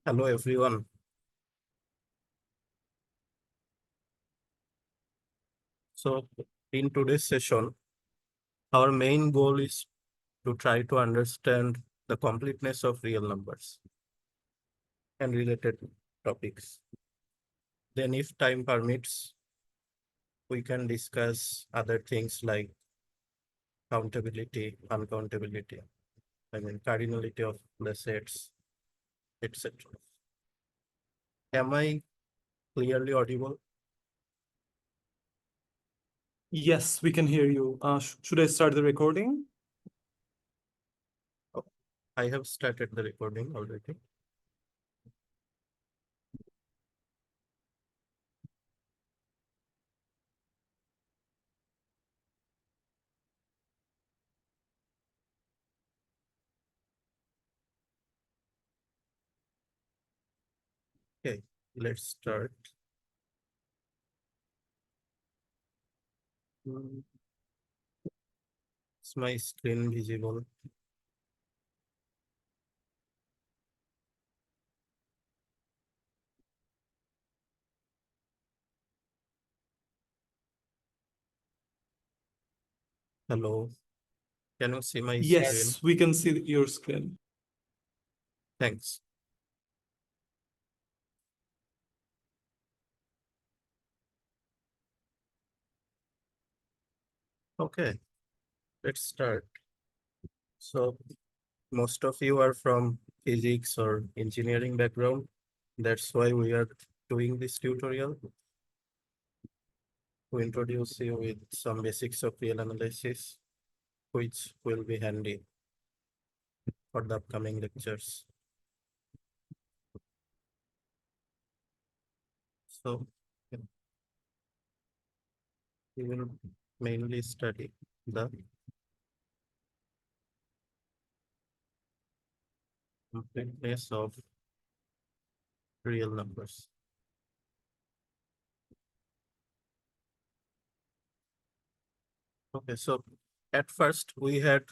Hello, everyone. So, in today's session, our main goal is to try to understand the completeness of real numbers and related topics. Then, if time permits, we can discuss other things like countability, uncountability, cardinality of the sets, etc. Am I clearly audible? Yes, we can hear you. Should I start the recording? Oh, I have started the recording already. Okay, let's start. Is my screen visible? Hello, can you see my screen? Yes, we can see your screen. Thanks. Okay, let's start. So, most of you are from physics or engineering background. That's why we are doing this tutorial to introduce you with some basics of real analysis, which will be handy for the upcoming lectures. So, we will mainly study the completeness of real numbers. Okay, so at first we had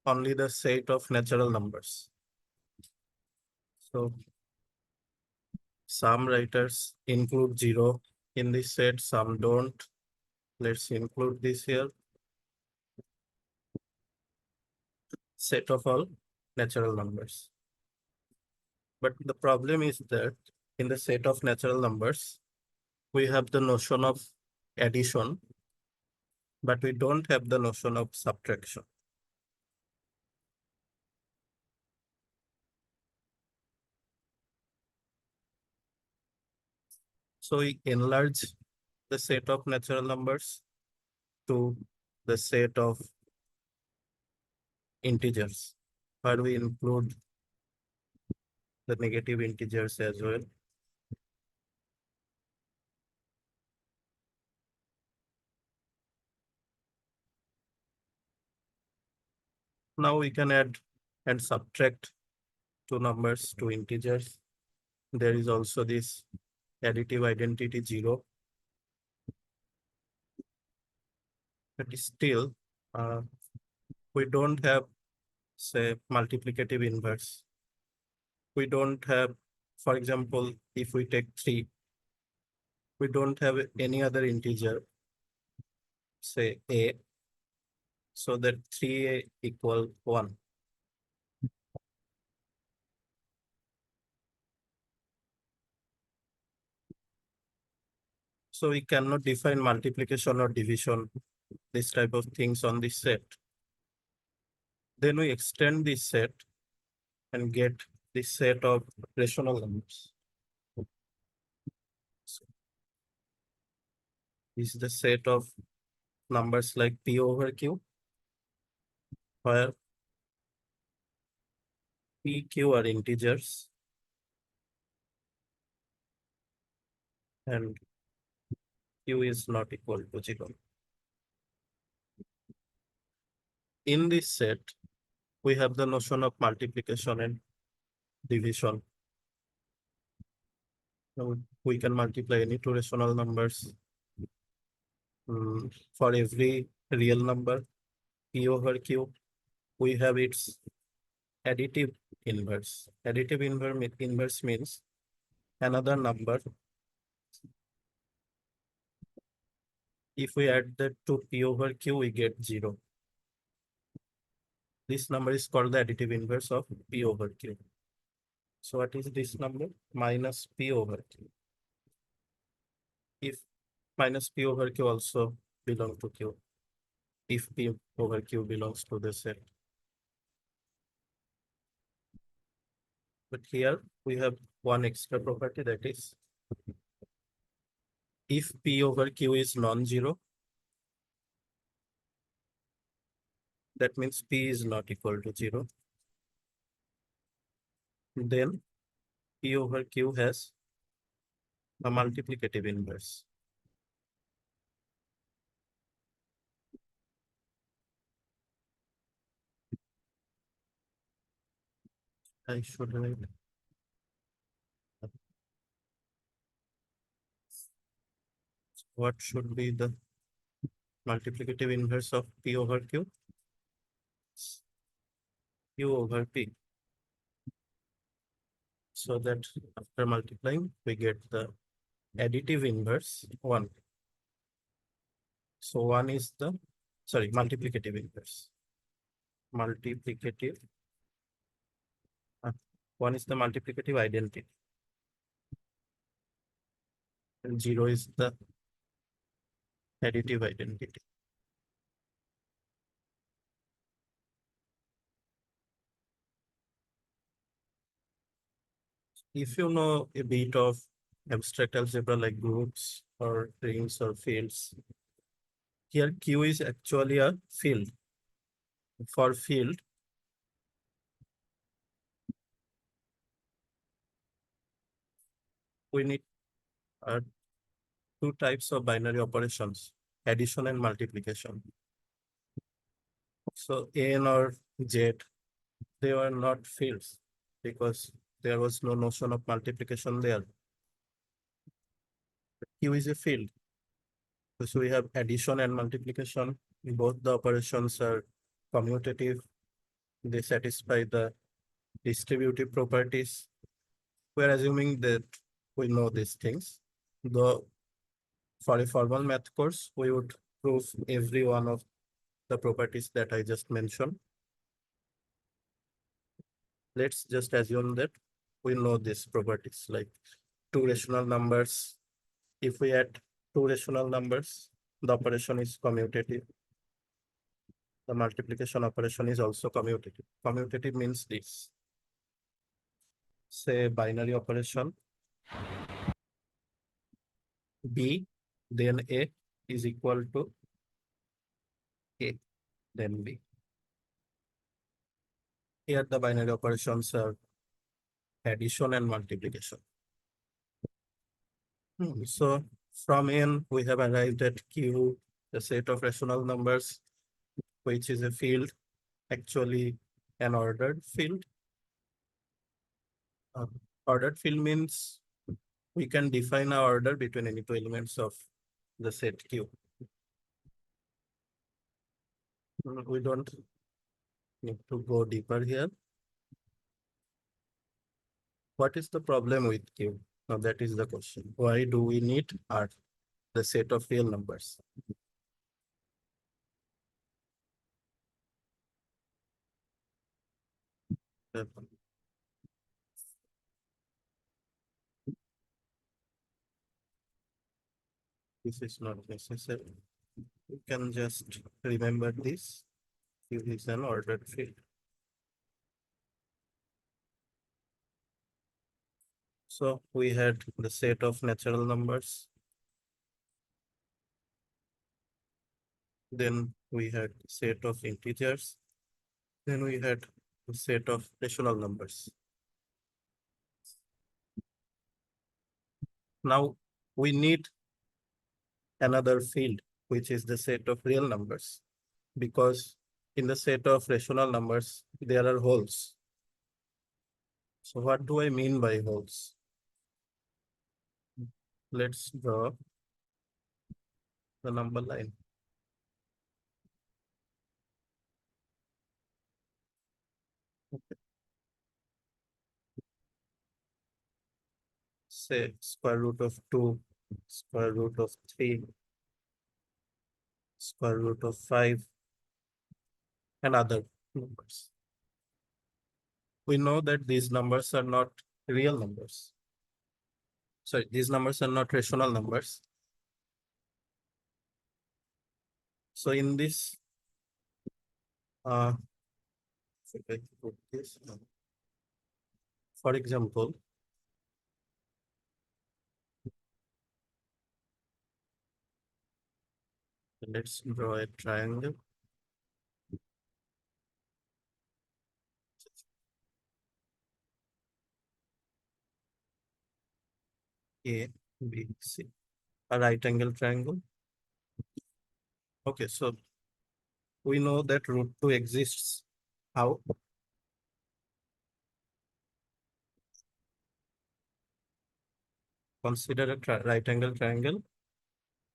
only the set of natural numbers. So some writers include 0 in this set, some don't. Let's include this here. Set of all natural numbers. But the problem is that in the set of natural numbers, we have the notion of addition, but we don't have the notion of subtraction. So we enlarge the set of natural numbers to the set of integers, where we include the negative integers as well. Now we can add and subtract two numbers to integers. There is also this additive identity 0. But still, we don't have, say, multiplicative inverse. We don't have, for example, if we take 3, we don't have any other integer, say a, so that 3a equal 1. So we cannot define multiplication or division, this type of things on this set. Then we extend this set and get this set of rational numbers. So this is the set of numbers like p over q, where p, q are integers and q is not equal to 0. In this set, we have the notion of multiplication and division. So we can multiply any two rational numbers for every real number p over q. We have its additive inverse. Additive inverse means another number. If we add that to P over Q, we get 0. This number is called the additive inverse of P over Q. So what is this number? Minus P over Q. If minus P over Q also belong to Q, if P over Q belongs to the set. But here we have one extra property, that is, if P over Q is non-zero, that means P is not equal to 0. Then P over Q has a multiplicative inverse. I should write. What should be the multiplicative inverse of P over Q? Q over P. So that after multiplying, we get the additive inverse 1. So 1 is the, multiplicative inverse. Multiplicative. 1 is the multiplicative identity. And 0 is the additive identity. If you know a bit of abstract algebra like groups or rings or fields, here Q is actually a field. For field, we need two types of binary operations, addition and multiplication. So N or Z, they were not fields because there was no notion of multiplication there. Q is a field. So we have addition and multiplication. Both the operations are commutative. They satisfy the distributive properties. We're assuming that we know these things. Though for a formal math course, we would prove every one of the properties that I just mentioned. Let's just assume that we know these properties, like two rational numbers. If we add two rational numbers, the operation is commutative. The multiplication operation is also commutative. Commutative means this. Say binary operation B, then A is equal to A, then B. Here the binary operations are addition and multiplication. So from N, we have arrived at Q, the set of rational numbers, which is a field, actually an ordered field. Ordered field means we can define our order between any two elements of the set Q. We don't need to go deeper here. What is the problem with Q? Now that is the question. Why do we need R, the set of real numbers? This is not necessary. You can just remember this. Q is an ordered field. So we had the set of natural numbers. Then we had set of integers. Then we had a set of rational numbers. Now we need another field, which is the set of real numbers, because in the set of rational numbers, there are holes. So what do I mean by holes? Let's draw the number line. Okay. say square root of 2, square root of 3, square root of 5, and other numbers. We know that these numbers are not real numbers. Sorry, these numbers are not rational numbers. So in this, if I put this, for example, let's draw a triangle. A, B, C, a right angle triangle. Okay, so we know that root 2 exists. How? Consider a right angle triangle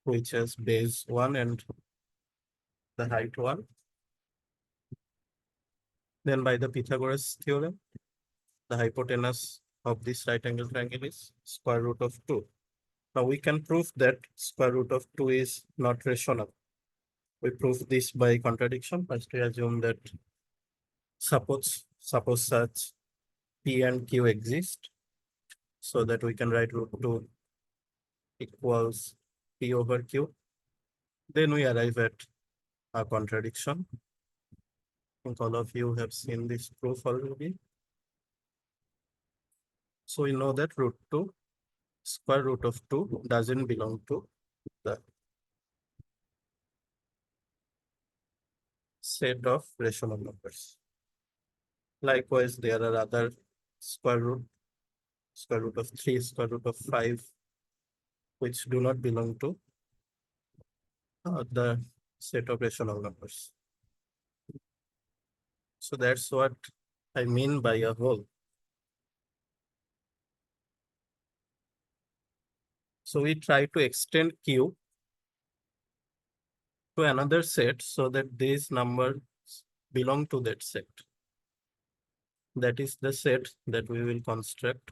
which has base 1 and the height 1. Then by the Pythagoras theorem, the hypotenuse of this right angle triangle is square root of 2. Now we can prove that square root of 2 is not rational. We prove this by contradiction. First we assume that suppose such P and Q exist, so that we can write root 2 equals P over Q. Then we arrive at a contradiction. I think all of you have seen this proof already. So we know that root 2, square root of 2 doesn't belong to the set of rational numbers. Likewise, there are other square root of 3, square root of 5, which do not belong to the set of rational numbers. So that's what I mean by a whole. So we try to extend Q to another set so that these numbers belong to that set. That is the set that we will construct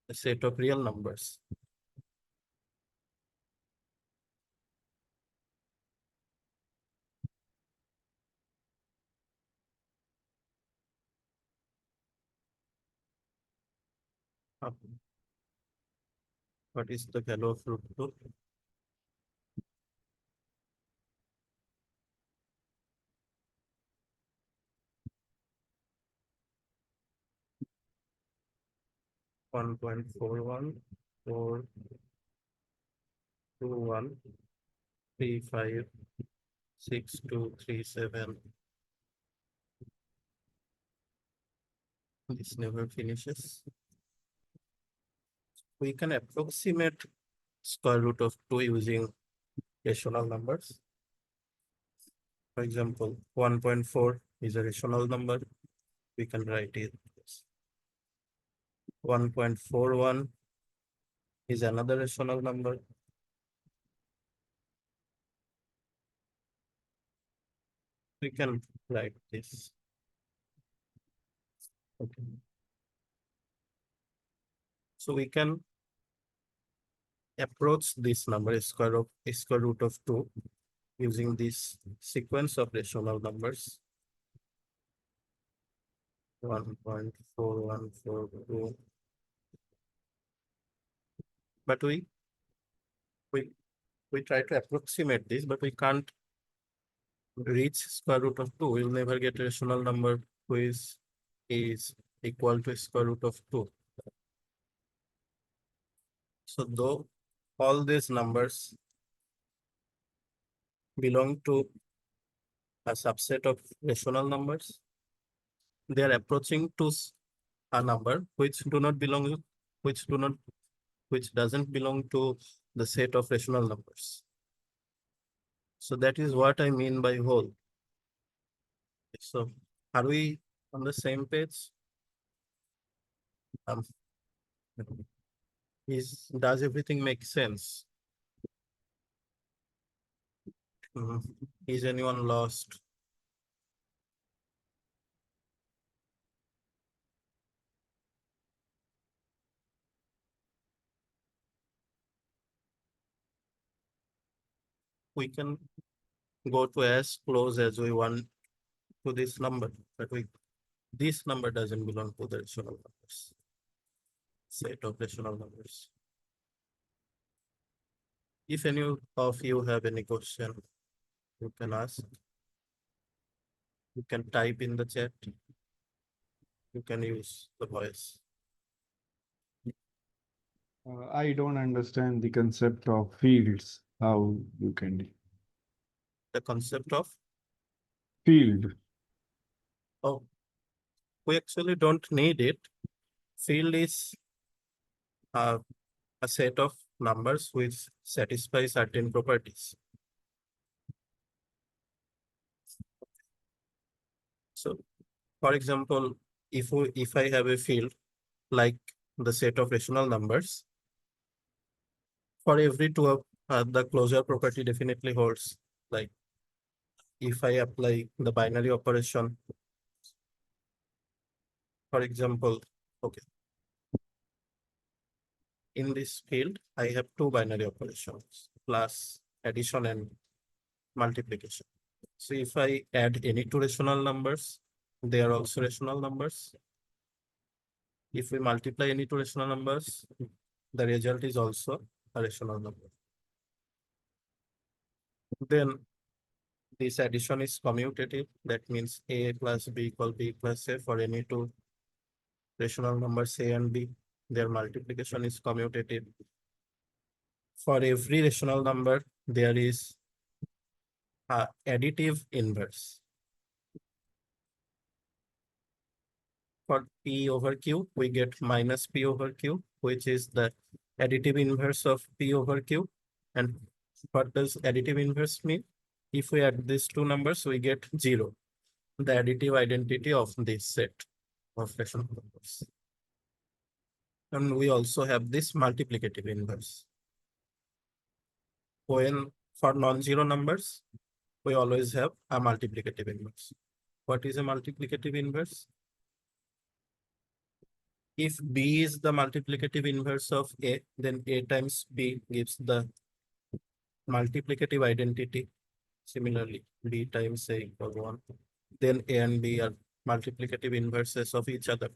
a set of real numbers. What is the value of root 2? One point 41421356237. This never finishes. We can approximate square root of 2 using rational numbers. For example, 1.4 is a rational number. We can write it as 1.41 is another rational number. We can write this. Okay. So we can approach this number square root of 2 using this sequence of rational numbers. 1.4142. But we try to approximate this, but we can't reach square root of 2. We'll never get a rational number which is equal to square root of 2. So though all these numbers belong to a subset of rational numbers, they are approaching to a number which doesn't belong to the set of rational numbers. So that is what I mean by whole. So are we on the same page? Does everything make sense? Is anyone lost? we can go to as close as we want to this number, but this number doesn't belong to the rational numbers, set of rational numbers. If any of you have any question, you can ask. You can type in the chat. You can use the voice. I don't understand the concept of fields. How you can The concept of, field? oh, we actually don't need it. Field is a set of numbers which satisfy certain properties. So, for example, if I have a field like the set of rational numbers, for every two of the closure property definitely holds. Like if I apply the binary operation, for example, okay, in this field, I have two binary operations, plus addition and multiplication. So if I add any two rational numbers, they are also rational numbers. If we multiply any two rational numbers, the result is also a rational number. Then this addition is commutative. That means A plus B equal B plus A for any two rational numbers A and B. Their multiplication is commutative. For every rational number, there is a additive inverse. For P over Q, we get minus P over Q, which is the additive inverse of P over Q. And what does additive inverse mean? If we add these two numbers, we get 0, the additive identity of this set of rational numbers. And we also have this multiplicative inverse. When for non-zero numbers, we always have a multiplicative inverse. What is a multiplicative inverse? If B is the multiplicative inverse of A, then A times B gives the multiplicative identity. Similarly, B times A equals 1. Then A and B are multiplicative inverses of each other.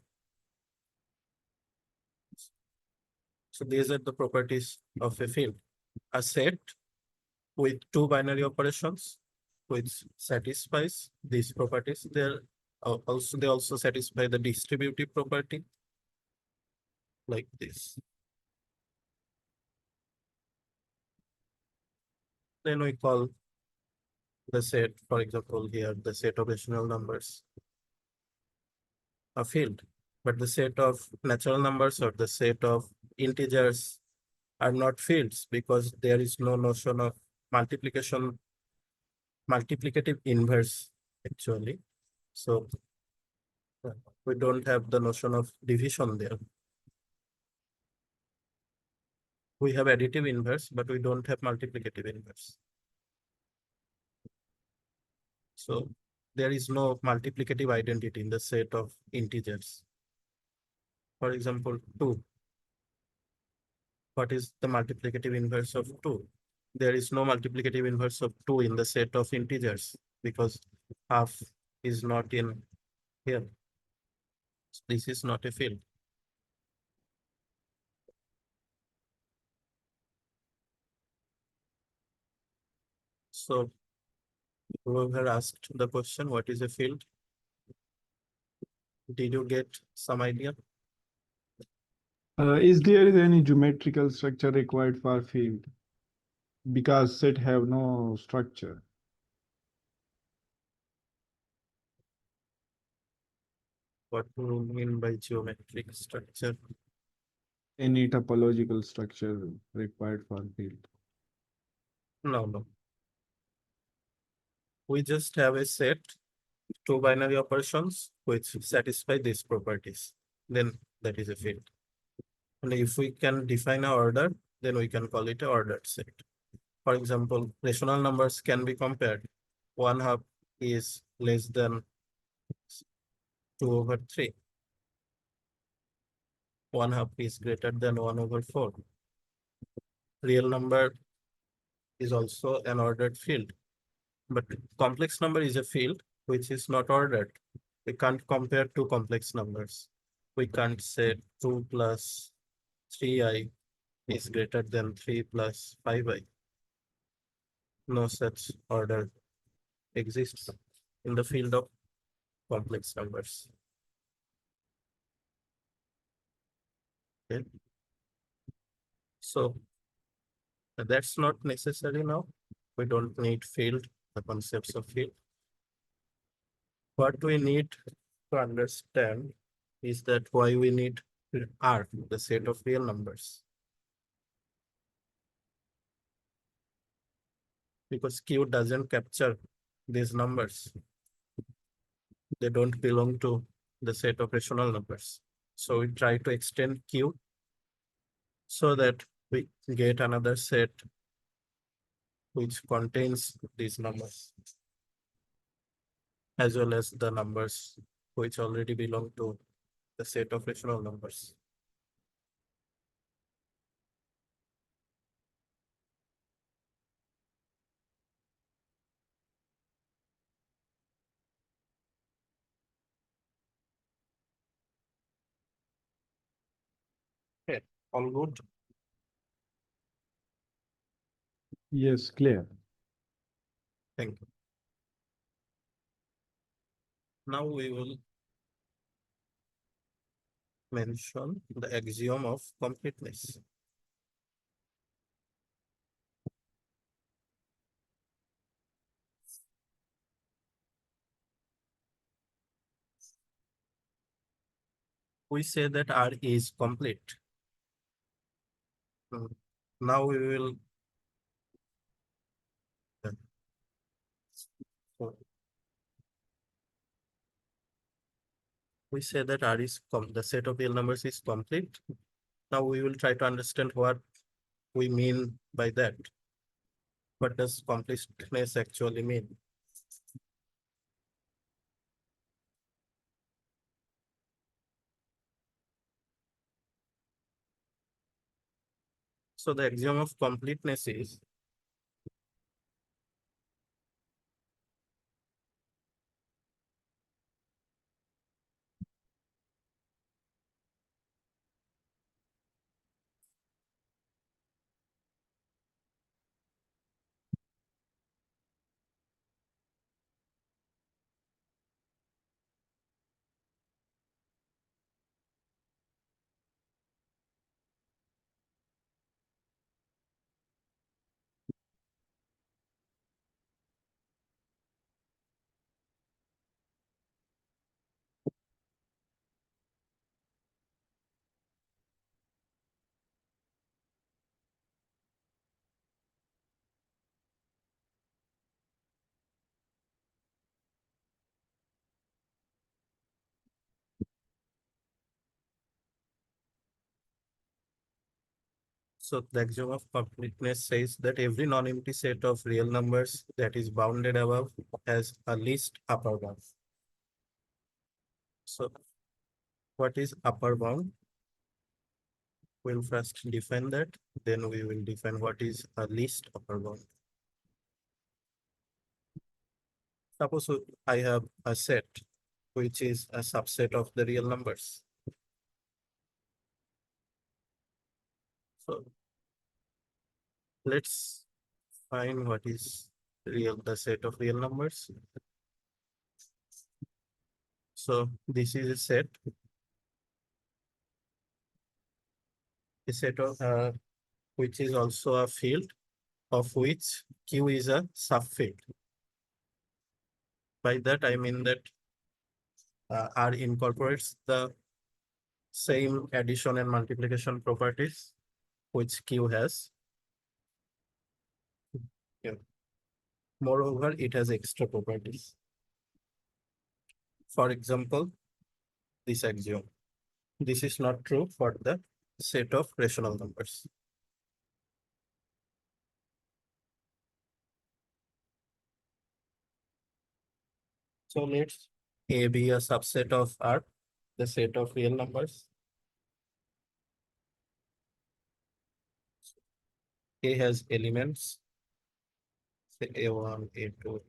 So these are the properties of a field. A set with two binary operations which satisfies these properties. They also satisfy the distributive property like this. Then we call the set, for example, here the set of rational numbers a field, but the set of natural numbers or the set of integers are not fields because there is no notion of multiplicative inverse actually. So we don't have the notion of division there. We have additive inverse, but we don't have multiplicative inverse. So there is no multiplicative identity in the set of integers. For example, 2. What is the multiplicative inverse of 2? There is no multiplicative inverse of 2 in the set of integers because half is not in here. This is not a field. So whoever asked the question, what is a field? Did you get some idea? Is there any geometrical structure required for field? Because set have no structure. What do you mean by geometric structure? Any topological structure required for field? No. We just have a set, two binary operations which satisfy these properties. Then that is a field. And if we can define an order, then we can call it an ordered set. For example, rational numbers can be compared. 1/2 is less than 2/3. 1/2 is greater than 1/4. Real number is also an ordered field. But complex number is a field which is not ordered. We can't compare two complex numbers. We can't say 2 plus 3i is greater than 3 plus 5i. No such order exists in the field of complex numbers. Okay. So that's not necessary now. We don't need field, the concepts of field. What we need to understand is that why we need R, the set of real numbers. Because Q doesn't capture these numbers. They don't belong to the set of rational numbers. So we try to extend Q so that we get another set which contains these numbers, as well as the numbers which already belong to the set of rational numbers. Okay, all good? Yes, clear. Thank you. Now we will mention the axiom of completeness. We say that R is complete. Now we will so we say that R is the set of real numbers is complete. Now we will try to understand what we mean by that. What does completeness actually mean? So the axiom of completeness is so the axiom of completeness says that every non-empty set of real numbers that is bounded above has a least upper bound. So what is upper bound? We'll first define that, then we will define what is a least upper bound. Suppose I have a set which is a subset of the real numbers. So let's find what is the set of real numbers. So this is a set of which is also a field of which Q is a subfield. By that I mean that R incorporates the same addition and multiplication properties which Q has. Yeah. Moreover, it has extra properties. For example, this axiom. This is not true for the set of rational numbers. So let's A be a subset of R, the set of real numbers. A has elements say A1, A2.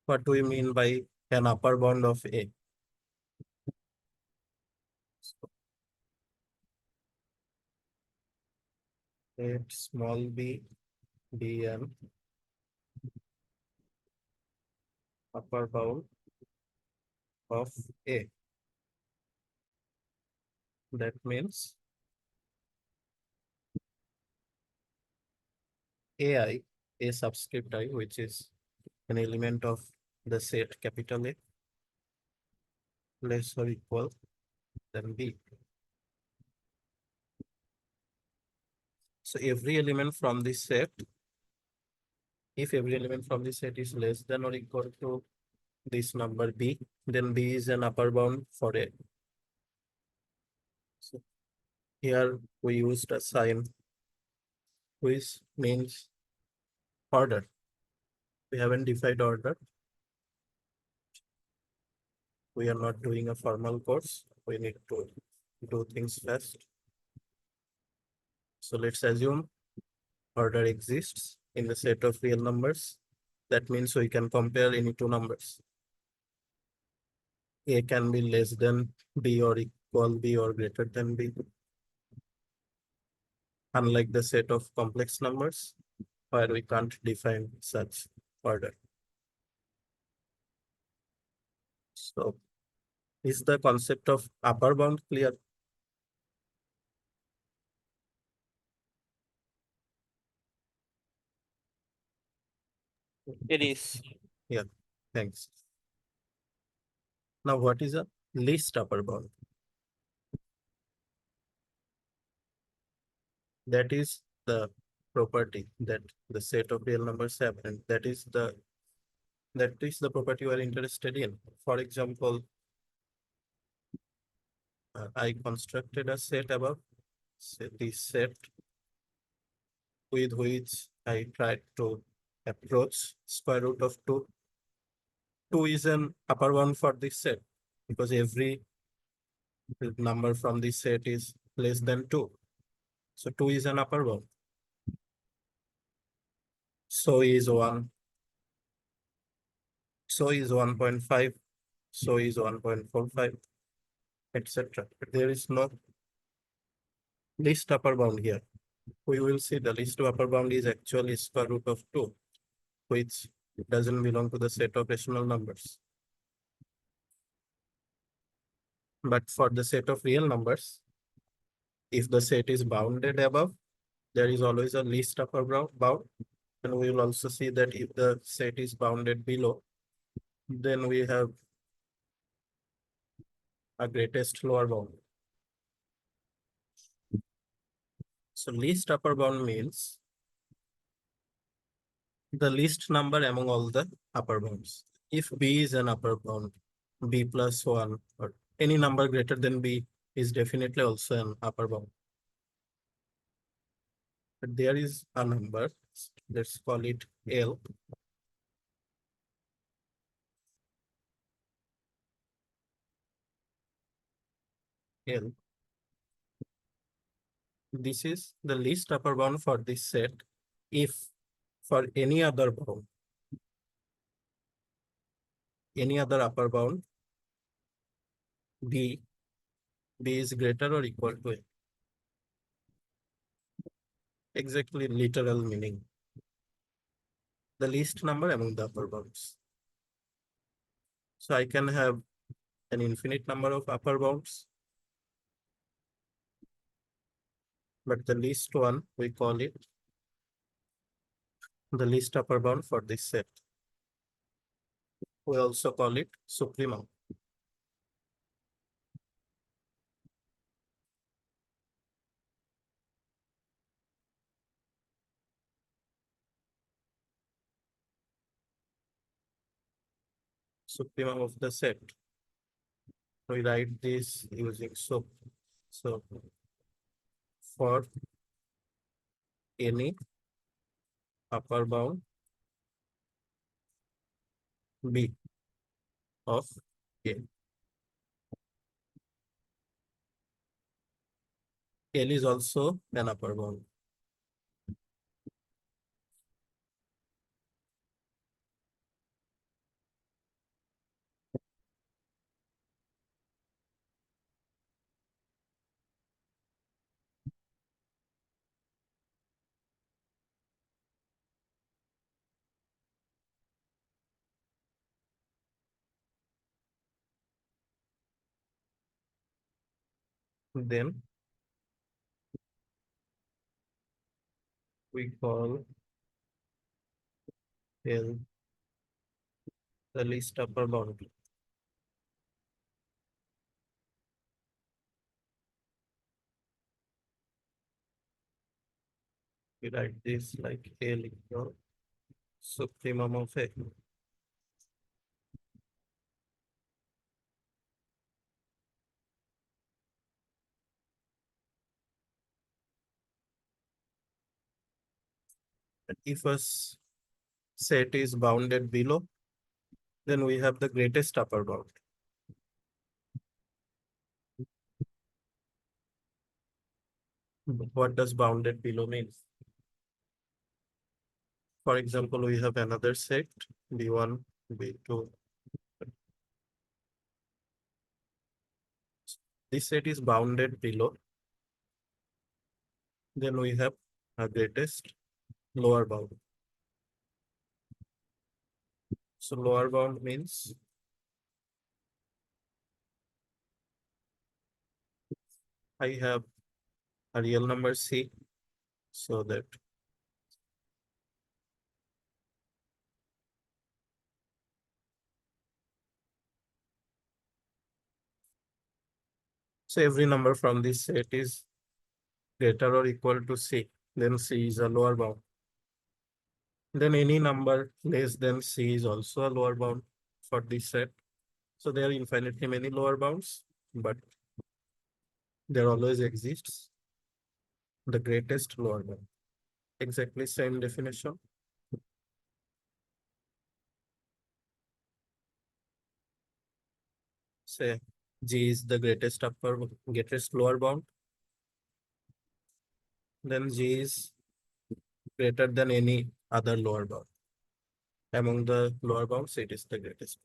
What do we mean by an upper bound of A? So let small b be an upper bound of A. That means AI, A subscript I, which is an element of the set capital A, less or equal than B. So every element from this set, if every element from this set is less than or equal to this number B, then B is an upper bound for A. So here we used a sign which means order. We haven't defined order. We are not doing a formal course. We need to do things fast. So let's assume order exists in the set of real numbers. That means we can compare any two numbers. A can be less than B or equal B or greater than B. Unlike the set of complex numbers, where we can't define such order. So is the concept of upper bound clear? It is. Yeah, thanks. Now what is a least upper bound? That is the property that the set of real numbers have, and that is the property we are interested in. For example, I constructed a set above, say this set with which I tried to approach square root of 2. 2 is an upper bound for this set because every number from this set is less than 2. So 2 is an upper bound. So is 1. So is 1.5. So is 1.45, etc. But there is no least upper bound here. We will see the least upper bound is actually square root of 2, which doesn't belong to the set of rational numbers. But for the set of real numbers, if the set is bounded above, there is always a least upper bound. And we will also see that if the set is bounded below, then we have a greatest lower bound. So least upper bound means the least number among all the upper bounds. If B is an upper bound, B plus 1 or any number greater than B is definitely also an upper bound. But there is a number, let's call it L. L. This is the least upper bound for this set if for any other bound, any other upper bound, B is greater or equal to A. Exactly literal meaning. The least number among the upper bounds. So I can have an infinite number of upper bounds, but the least one, we call it the least upper bound for this set. We also call it supremum. Supremum of the set. We write this using sup. So for any upper bound B of A. L is also an upper bound. Then we call L the least upper bound. We write this like L equal supremum of A. And if a set is bounded below, then we have the greatest upper bound. What does bounded below mean? For example, we have another set B1, B2. This set is bounded below. Then we have a greatest lower bound. So lower bound means I have a real number C, so that so every number from this set is greater or equal to C, then C is a lower bound. Then any number less than C is also a lower bound for this set. So there are infinitely many lower bounds, but there always exists the greatest lower bound. Exactly same definition. Say G is the greatest lower bound. Then G is greater than any other lower bound. Among the lower bounds, it is the greatest.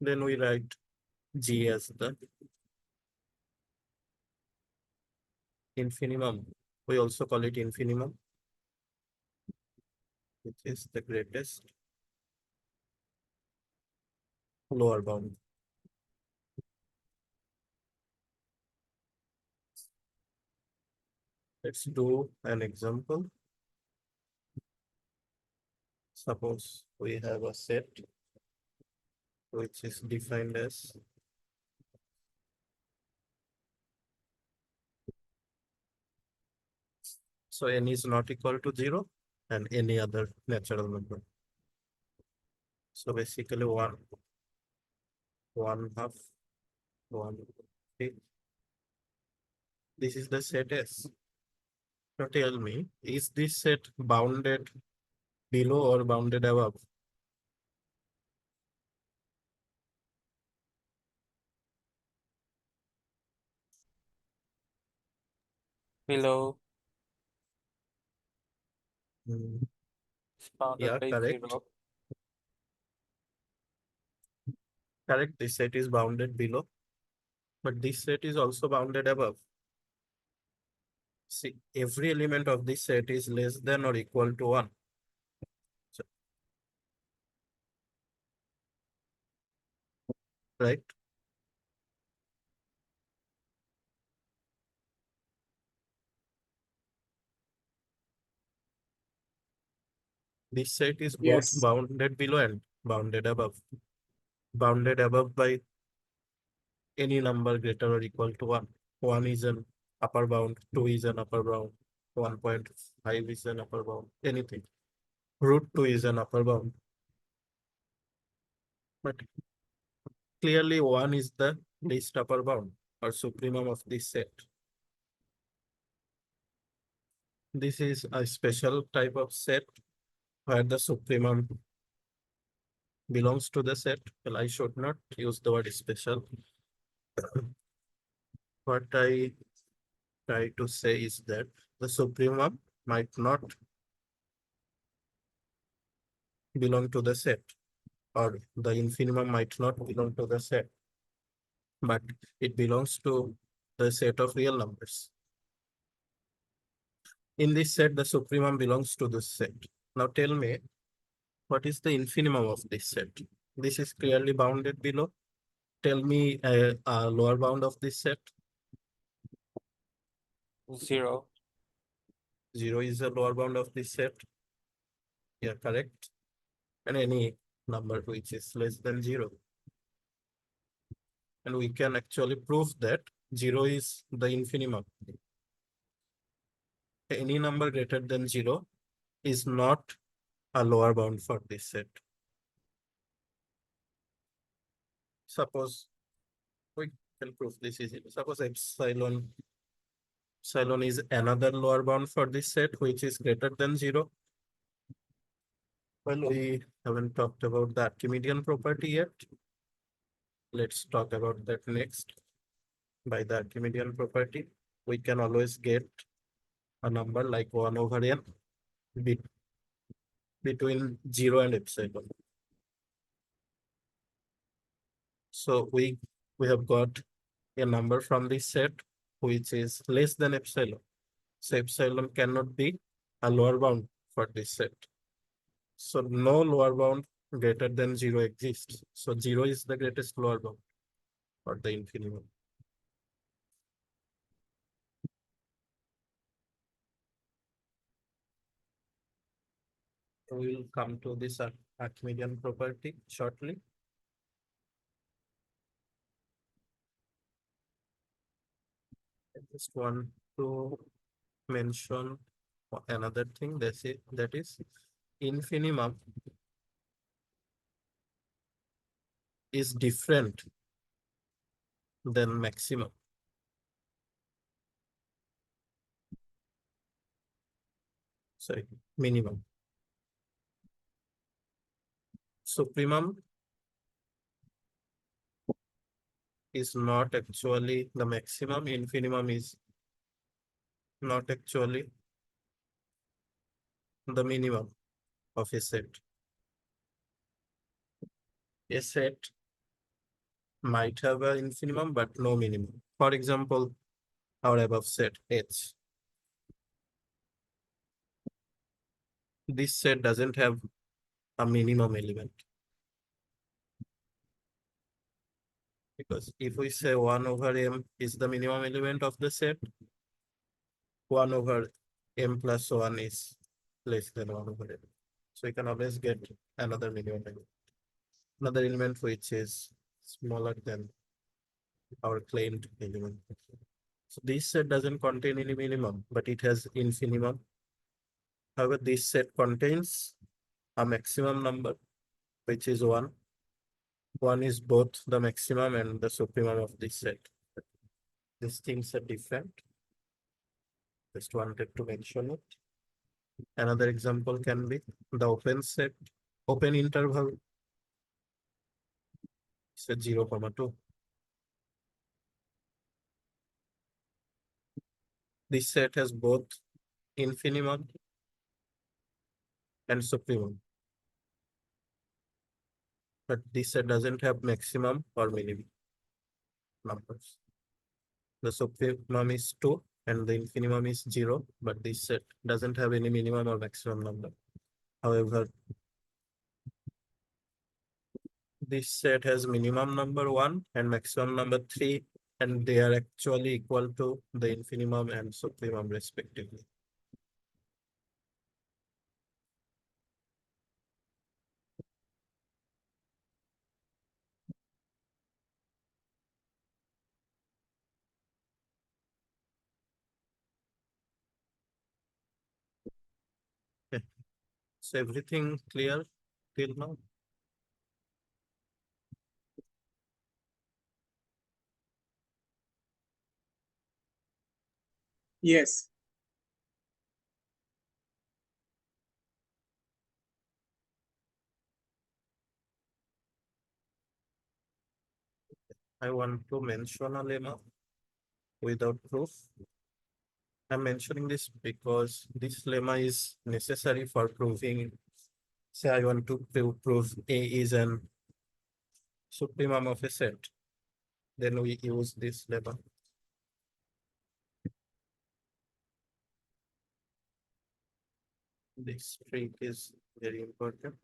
Then we write G as the infimum. We also call it infimum, which is the greatest lower bound. Let's do an example. Suppose we have a set which is defined as so n is not equal to 0 and any other natural number. So basically 1, 1/2, 1/3. This is the set S. Now tell me, is this set bounded below or bounded above? Below Hmm, is bounded yeah, by correct. 0. Correct, this set is bounded below, but this set is also bounded above. See, every element of this set is less than or equal to 1. So, right? This set is both Yes. bounded below and bounded above. Bounded above by any number greater or equal to 1. 1 is an upper bound, 2 is an upper bound, 1.5 is an upper bound, anything. Root 2 is an upper bound. But clearly 1 is the least upper bound or supremum of this set. This is a special type of set where the supremum belongs to the set. Well, I should not use the word special. What I try to say is that the supremum might not belong to the set, or the infimum might not belong to the set, but it belongs to the set of real numbers. In this set, the supremum belongs to this set. Now tell me, what is the infimum of this set? This is clearly bounded below. tell me a lower bound of this set? 0. 0 is a lower bound of this set. Yeah, correct. And any number which is less than 0. And we can actually prove that 0 is the infimum. Any number greater than 0 is not a lower bound for this set. Suppose we can prove this easily. Suppose epsilon is another lower bound for this set which is greater than 0. Well, we haven't talked about the Archimedean property yet. Let's talk about that next. By the Archimedean property, we can always get a number like 1 over n between 0 and epsilon. So we have got a number from this set which is less than epsilon. So epsilon cannot be a lower bound for this set. So no lower bound greater than 0 exists. So 0 is the greatest lower bound for the infimum. We will come to this Archimedean property shortly. I just want to mention another thing, that is infimum is different than maximum. Sorry, minimum. Supremum is not actually the maximum. Infimum is not actually the minimum of a set. A set might have an infimum but no minimum. For example, our above set H. This set doesn't have a minimum element. Because if we say 1 over m is the minimum element of the set, 1 over m plus 1 is less than 1 over m. So we can always get another minimum element. Another element which is smaller than our claimed minimum. So this set doesn't contain any minimum, but it has infimum. However, this set contains a maximum number, which is 1. 1 is both the maximum and the supremum of this set. These things are different. Just wanted to mention it. Another example can be the open set, open interval. Set 0, 2. This set has both infimum and supremum. But this set doesn't have maximum or minimum numbers. The supremum is 2 and the infimum is 0, but this set doesn't have any minimum or maximum number. However, this set has minimum number 1 and maximum number 3, and they are actually equal to the infimum and supremum respectively. Okay. So everything clear till now? Yes. I want to mention a lemma without proof. I'm mentioning this because this lemma is necessary for proving, say I want to prove A is an supremum of a set. Then we use this lemma. This trick is very important.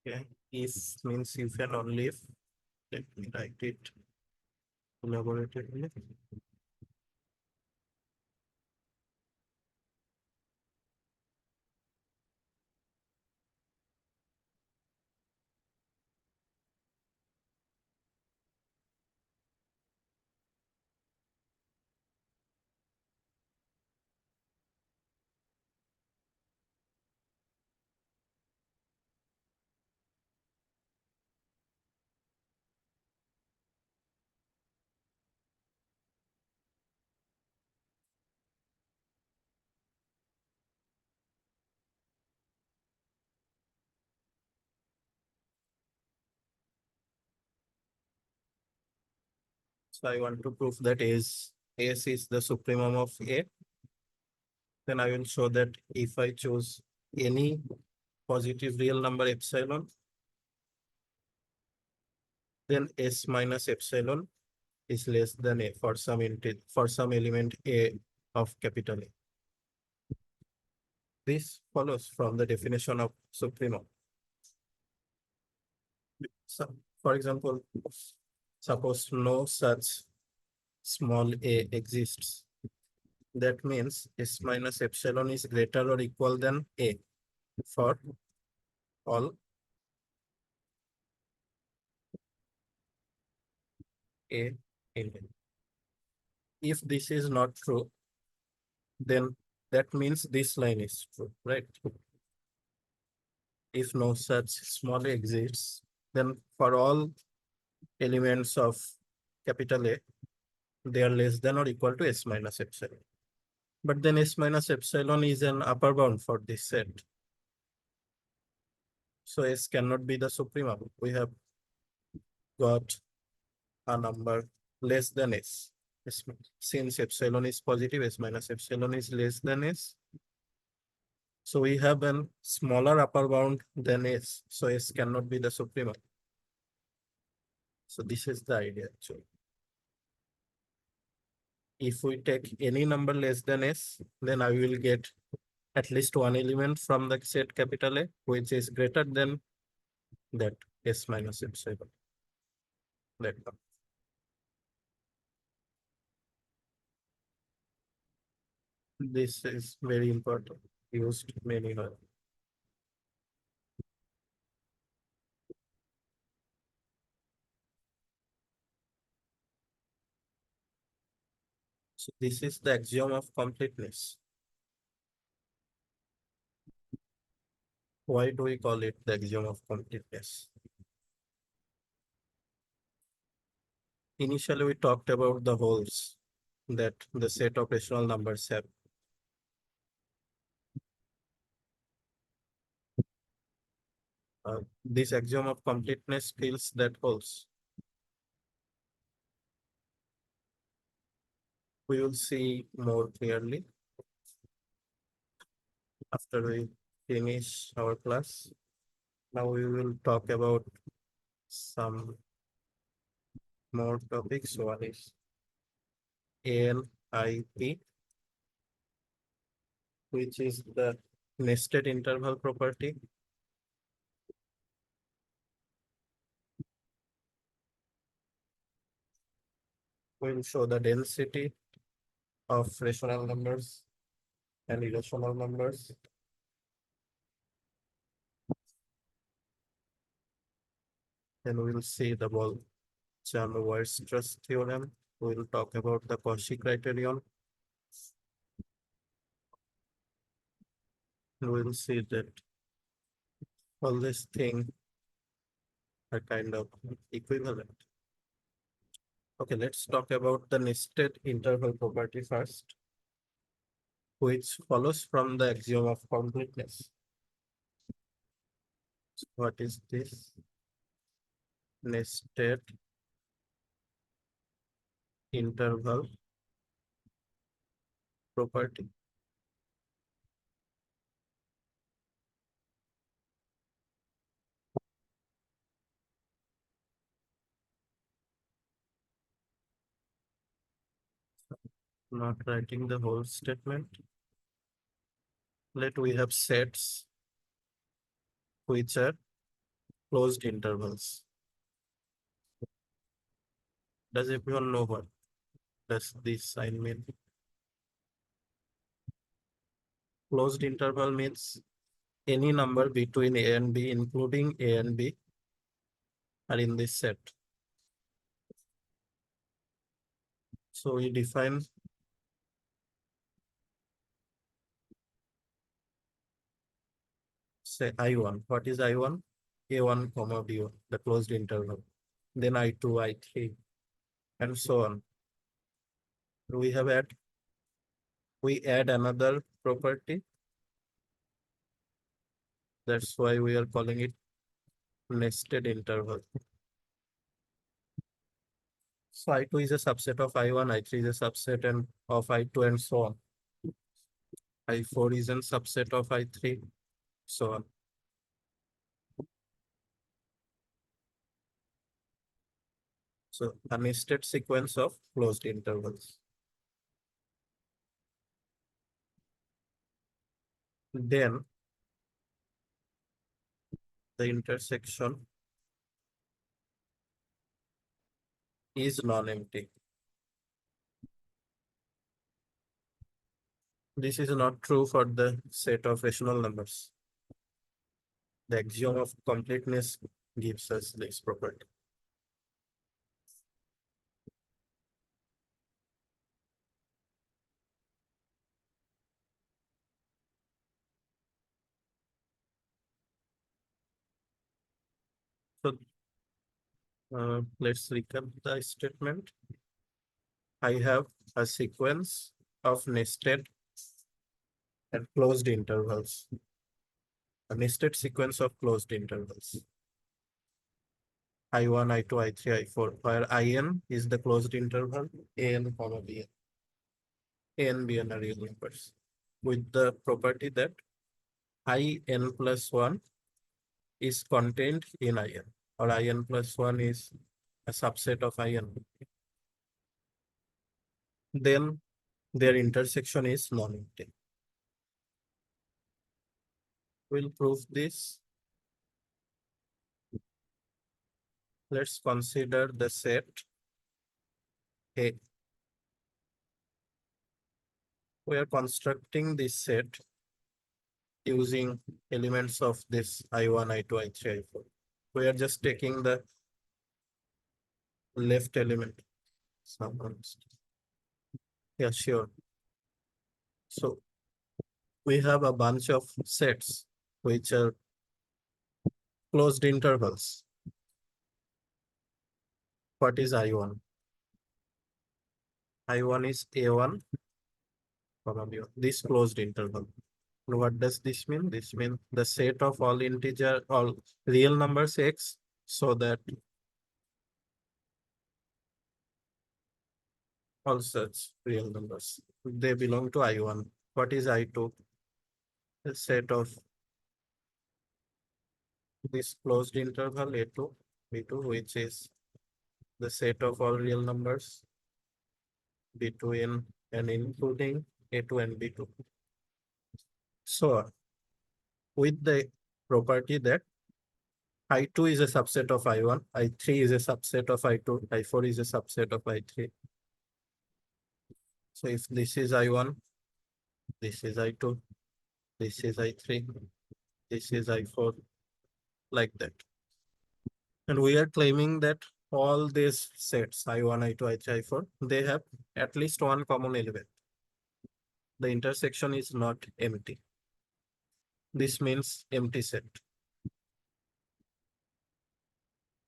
Okay, if means if and only if. Let me write it elaboratedly. So I want to prove that S is the supremum of A. Then I will show that if I choose any positive real number epsilon, then S minus epsilon is less than A for some element A of capital A. This follows from the definition of supremum. So, for example, suppose no such small a exists. That means S minus epsilon is greater or equal than A for all A in A. If this is not true, then that means this line is true, right? If no such small a exists, then for all elements of capital A, they are less than or equal to S minus epsilon. But then S minus epsilon is an upper bound for this set. So S cannot be the supremum. We have got a number less than S. Since epsilon is positive, S minus epsilon is less than S. So we have a smaller upper bound than S. So S cannot be the supremum. So this is the idea actually. If we take any number less than S, then I will get at least one element from the set capital A, which is greater than that S minus epsilon. That one. This is very important, used many times. So this is the axiom of completeness. Why do we call it the axiom of completeness? Initially, we talked about the holes that the set of rational numbers have. This axiom of completeness fills that holes. We will see more clearly after we finish our class. Now we will talk about some more topics. One is ANIP, which is the nested interval property. We will show the density of rational numbers and irrational numbers. Then we will see the Bolzano-Weierstrass Theorem. We will talk about the Cauchy Criterion. And we will see that all these things are kind of equivalent. Okay, let's talk about the nested interval property first, which follows from the axiom of completeness. So what is this? Nested interval property. Not writing the whole statement. Let we have sets which are closed intervals. Does everyone know what does this sign mean? Closed interval means any number between A and B, including A and B, are in this set. So we define say I1. What is I1? A1 comma B1, the closed interval. Then I2, I3, and so on. We add another property. That's why we are calling it nested interval. So I2 is a subset of I1, I3 is a subset of I2, and so on. I4 is a subset of I3, so on. So a nested sequence of closed intervals. Then the intersection is non-empty. This is not true for the set of rational numbers. The axiom of completeness gives us this property. So let's recap the statement. I have a sequence of nested and closed intervals. A nested sequence of closed intervals. I1, I2, I3, I4, where In is the closed interval, An, comma Bn. A and Bn are real numbers. With the property that In plus 1 is contained in In, or In plus 1 is a subset of In. Then their intersection is non-empty. We'll prove this. Let's consider the set A. We are constructing this set using elements of this I1, I2, I3, I4. We are just taking the left element. Yeah, sure. So we have a bunch of sets which are closed intervals. What is I1? I1 is A1, comma B1, this closed interval. What does this mean? This means the set of all real numbers X, so that all such real numbers, they belong to I1. What is I2? The set of this closed interval A2, B2, which is the set of all real numbers between and including A2 and B2. So with the property that I2 is a subset of I1, I3 is a subset of I2, I4 is a subset of I3. So if this is I1, this is I2, this is I3, this is I4, like that. And we are claiming that all these sets, I1, I2, I3, I4, they have at least one common element. The intersection is not empty. This means empty set.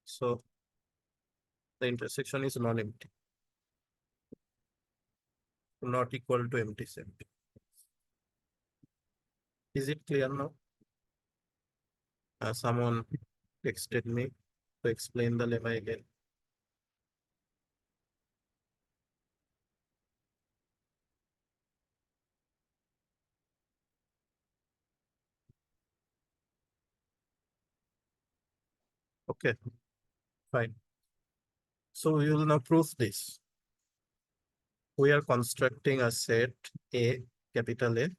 So the intersection is non-empty, not equal to empty set. Is it clear now? Someone texted me to explain the lemma again. Okay, fine. So we will now prove this. We are constructing a set A, capital A,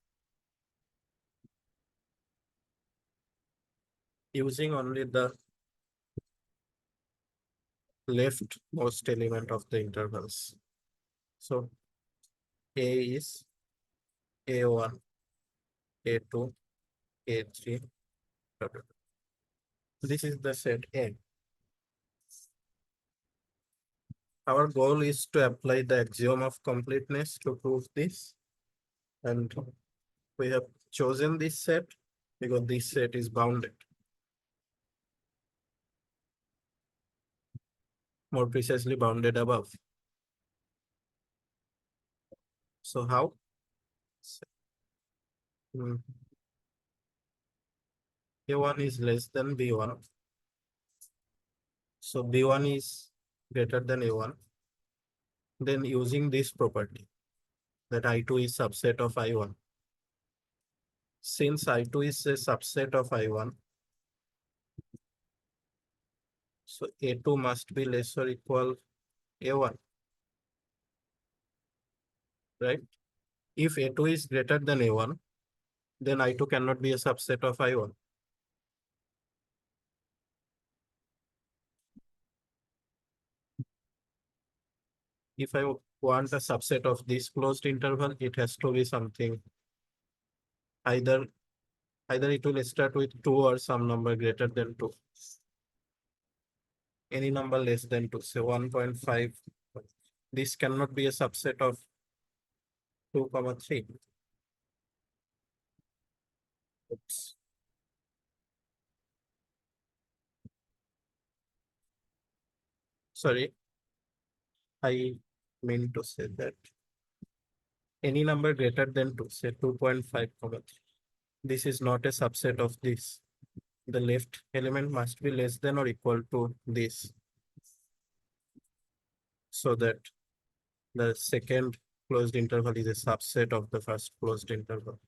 using only the leftmost element of the intervals. So A is A1, A2, A3. This is the set A. Our goal is to apply the axiom of completeness to prove this. And we have chosen this set because this set is bounded. More precisely bounded above. So how? A1 is less than B1. So B1 is greater than A1. Then using this property that I2 is subset of I1. Since I2 is a subset of I1, so A2 must be less or equal A1, right? If A2 is greater than A1, then I2 cannot be a subset of I1. If I want a subset of this closed interval, it has to be something either it will start with 2 or some number greater than 2. Any number less than 2, say 1.5. This cannot be a subset of 2, 3. Oops. Sorry, I mean to say that any number greater than 2, say 2.5, 3. This is not a subset of this. The left element must be less than or equal to this, so that the second closed interval is a subset of the first closed interval.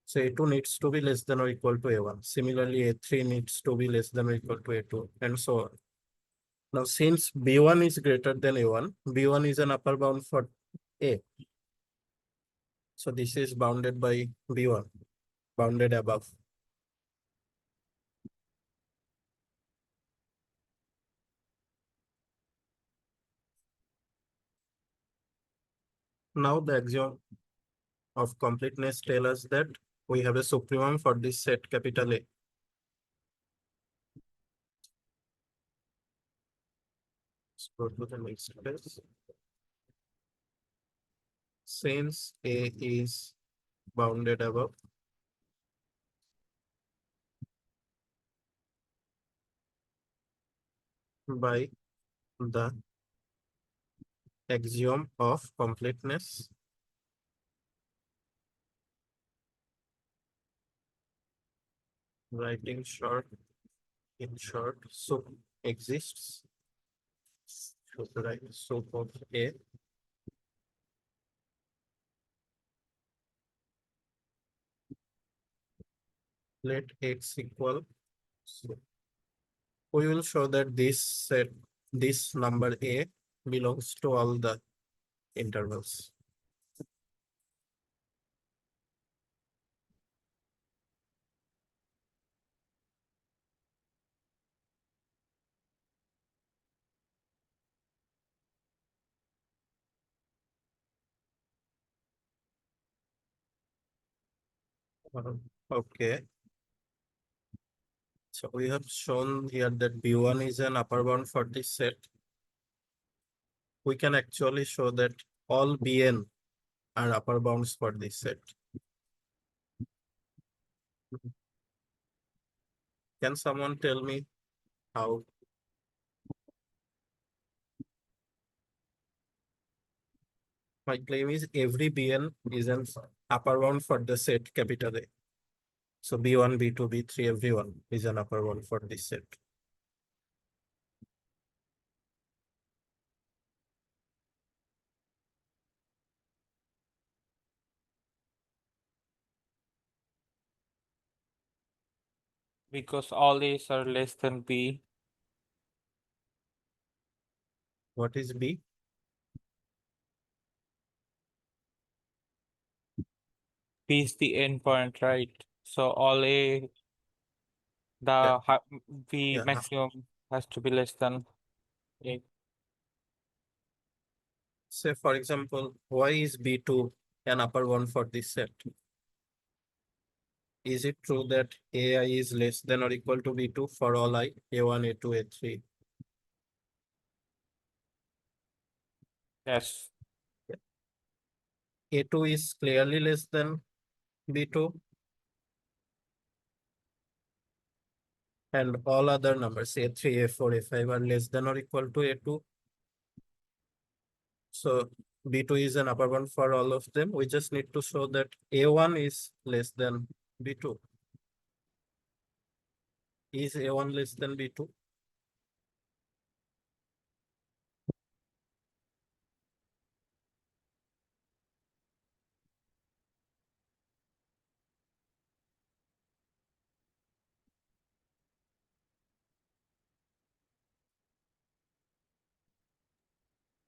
So A2 needs to be less than or equal to A1. Similarly, A3 needs to be less than or equal to A2, and so on. Now, since B1 is greater than A1, B1 is an upper bound for A. So this is bounded by B1, bounded above. Now the axiom of completeness tells us that we have a supremum for this set capital A. Let's go to the next page. Since A is bounded above, by the axiom of completeness, writing short, in short, sup exists. So write sup of A let X equal. So we will show that this set, this number A belongs to all the intervals. Okay. So we have shown here that B1 is an upper bound for this set. We can actually show that all Bn are upper bounds for this set. Can someone tell me how? My claim is every Bn is an upper bound for the set capital A. So B1, B2, B3, everyone is an upper bound for this set. Because all A's are less than B. What is B? B is the endpoint, right? So all A, Yeah. the Yeah. maximum has to be less than. A. Say, for example, why is B2 an upper bound for this set? Is it true that AI is less than or equal to B2 for all I, A1, A2, A3? Yes. A2 is clearly less than B2. And all other numbers, A3, A4, A5 are less than or equal to A2. So B2 is an upper bound for all of them. We just need to show that A1 is less than B2. Is A1 less than B2?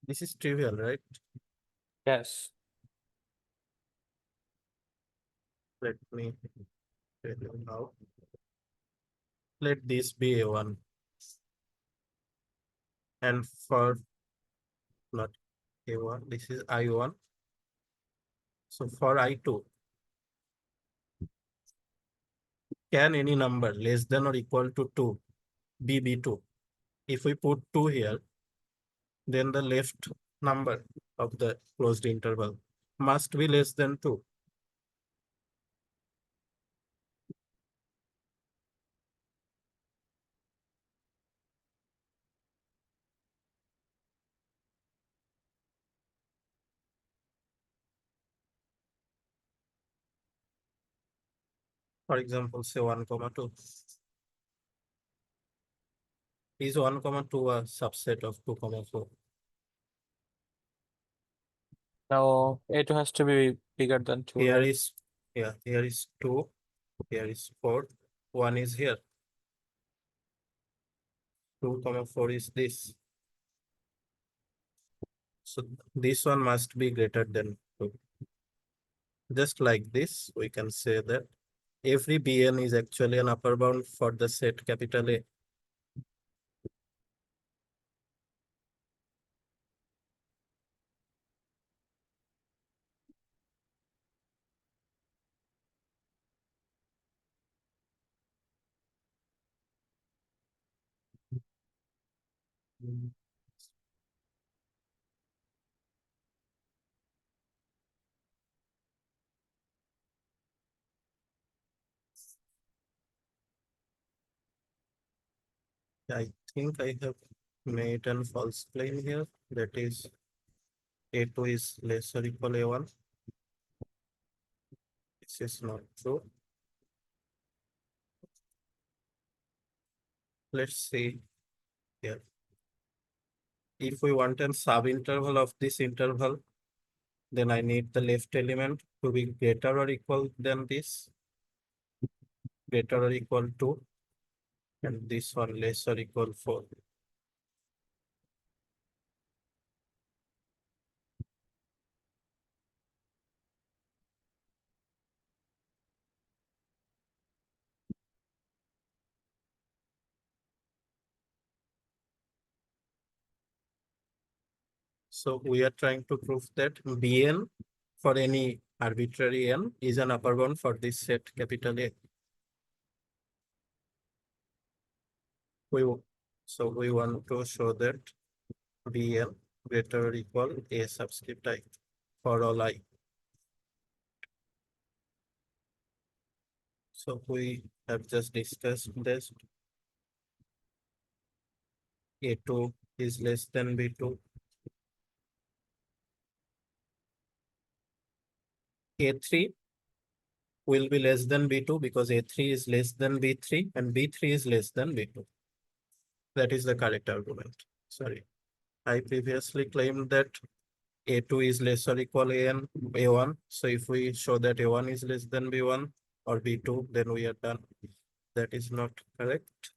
This is trivial, right? Yes. Let me tell you how. Let this be A1. And for not A1, this is I1. So for I2, can any number less than or equal to 2 be B2? If we put 2 here, then the left number of the closed interval must be less than 2. For example, say 1, 2. Is 1, 2 a subset of 2, 4? No, A2 has to be bigger than 2, Here right? is, yeah, here is 2, here is 4, 1 is here. 2, 4 is this. So this one must be greater than 2. Just like this, we can say that every Bn is actually an upper bound for the set capital A. I think I have made a false claim here. That is A2 is less or equal A1. This is not true. Let's see here. If we want a subinterval of this interval, then I need the left element to be greater or equal than this, greater or equal to, and this one less or equal 4. So we are trying to prove that Bn for any arbitrary n is an upper bound for this set capital A. So we want to show that Bn greater or equal A subscript I for all I. So we have just discussed this. A2 is less than B2. A3 will be less than B2 because A3 is less than B3 and B3 is less than B2. That is the correct argument. Sorry. I previously claimed that A2 is less or equal AN A1. So if we show that A1 is less than B1 or B2, then we are done. That is not correct.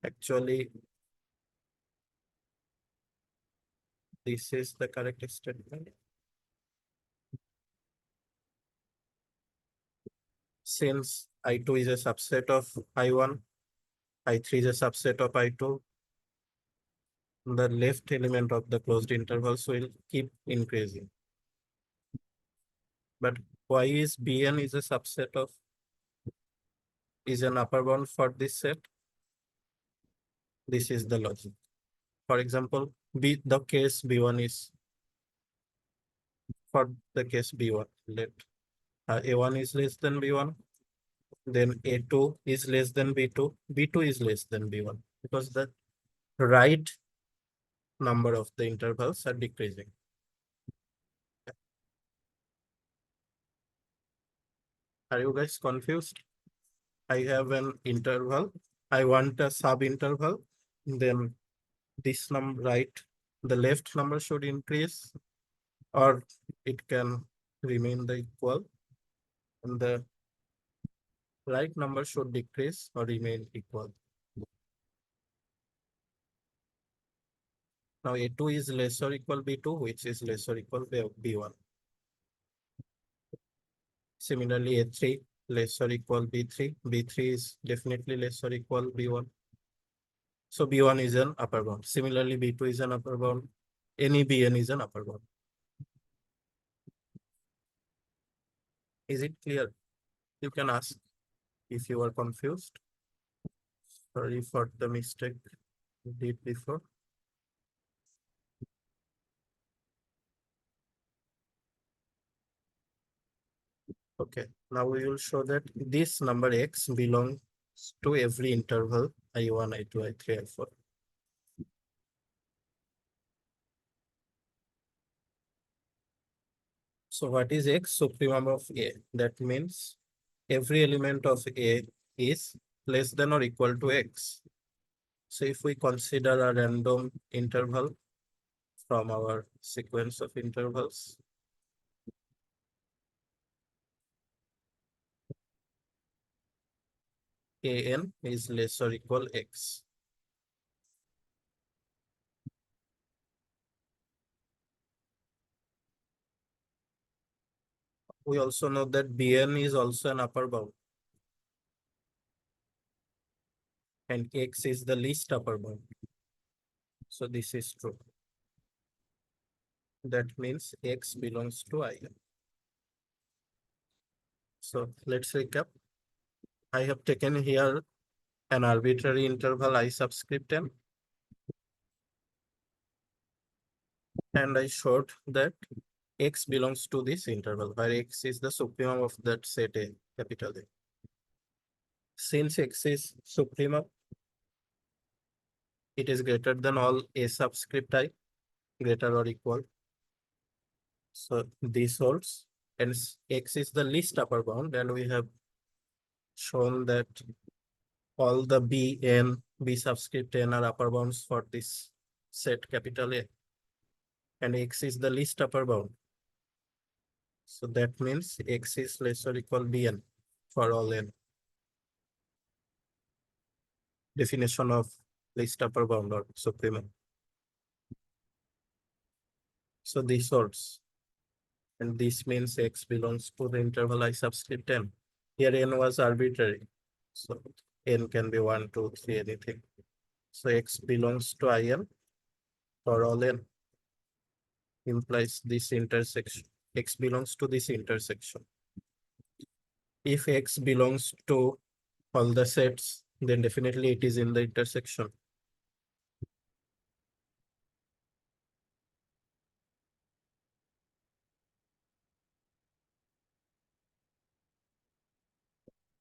Actually, this is the correct statement. Since I2 is a subset of I1, I3 is a subset of I2, the left element of the closed intervals will keep increasing. But why is Bn is a subset of, is an upper bound for this set? This is the logic. For example, the case B1 is, for the case B1, let A1 is less than B1, then A2 is less than B2, B2 is less than B1, because the right number of the intervals are decreasing. Are you guys confused? I have an interval. I want a sub-interval. Then this number, right, the left number should increase, or it can remain the equal, and the right number should decrease or remain equal. Now A2 is less or equal B2, which is less or equal B1. Similarly, A3 less or equal B3. B3 is definitely less or equal B1. So B1 is an upper bound. Similarly, B2 is an upper bound. Any Bn is an upper bound. Is it clear? You can ask if you are confused. Sorry for the mistake you did before. Okay, now we will show that this number x belongs to every interval I1, I2, I3, I4. So what is x? Supremum of A. That means every element of A is less than or equal to x. So if we consider a random interval from our sequence of intervals, An is less or equal x. We also know that Bn is also an upper bound, and x is the least upper bound. So this is true. That means x belongs to In. So let's recap. I have taken here an arbitrary interval I subscript n, and I showed that x belongs to this interval, where x is the supremum of that set A, capital A. Since x is supremum, it is greater than all A subscript I, greater or equal. So this holds, and x is the least upper bound, and we have shown that all the B subscript n are upper bounds for this set capital A, and x is the least upper bound. So that means x is less or equal Bn for all n. Definition of least upper bound or supremum. So this holds, and this means x belongs to the interval I subscript n. Here n was arbitrary, so n can be 1, 2, 3, anything. So x belongs to In for all n, implies this intersection. X belongs to this intersection. If x belongs to all the sets, then definitely it is in the intersection.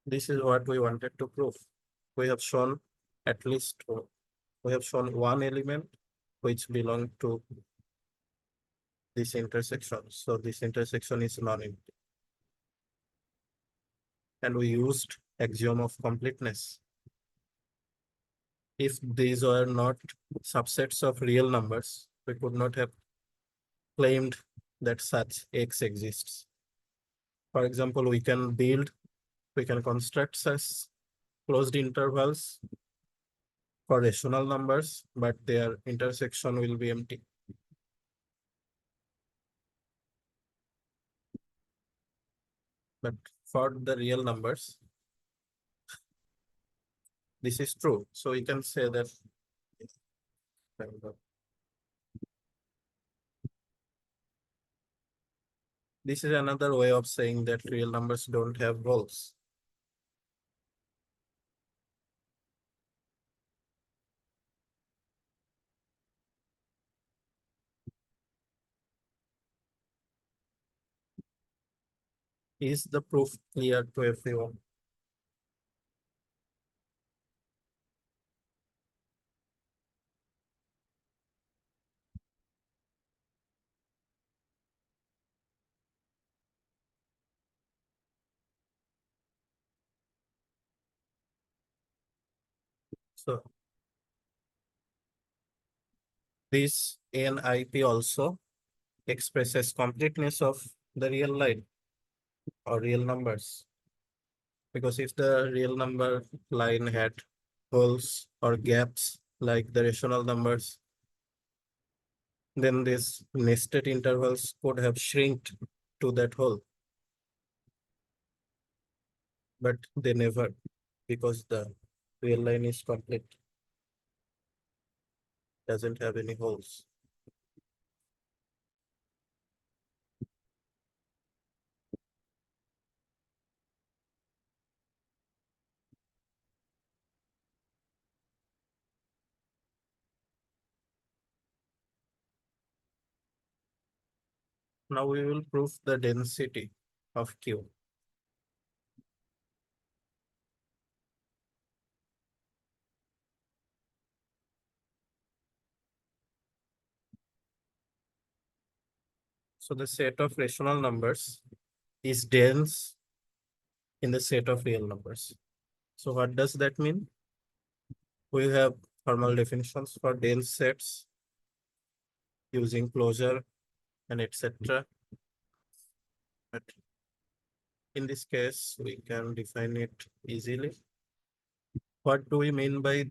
This is what we wanted to prove. We have shown at least, we have shown one element which belongs to this intersection. So this intersection is non-empty. And we used axiom of completeness. If these were not subsets of real numbers, we could not have claimed that such x exists. For example, we can construct such closed intervals for rational numbers, but their intersection will be empty. But for the real numbers, this is true. So we can say that This is another way of saying that real numbers don't have holes. Is the proof clear to everyone? So this NIP also expresses completeness of the real line or real numbers. Because if the real number line had holes or gaps like the rational numbers, then these nested intervals could have shrinked to that hole. But they never, because the real line is complete, doesn't have any holes. Now we will prove the density of Q. So the set of rational numbers is dense in the set of real numbers. So what does that mean? We have formal definitions for dense sets using closure and etc. But in this case, we can define it easily. What do we mean by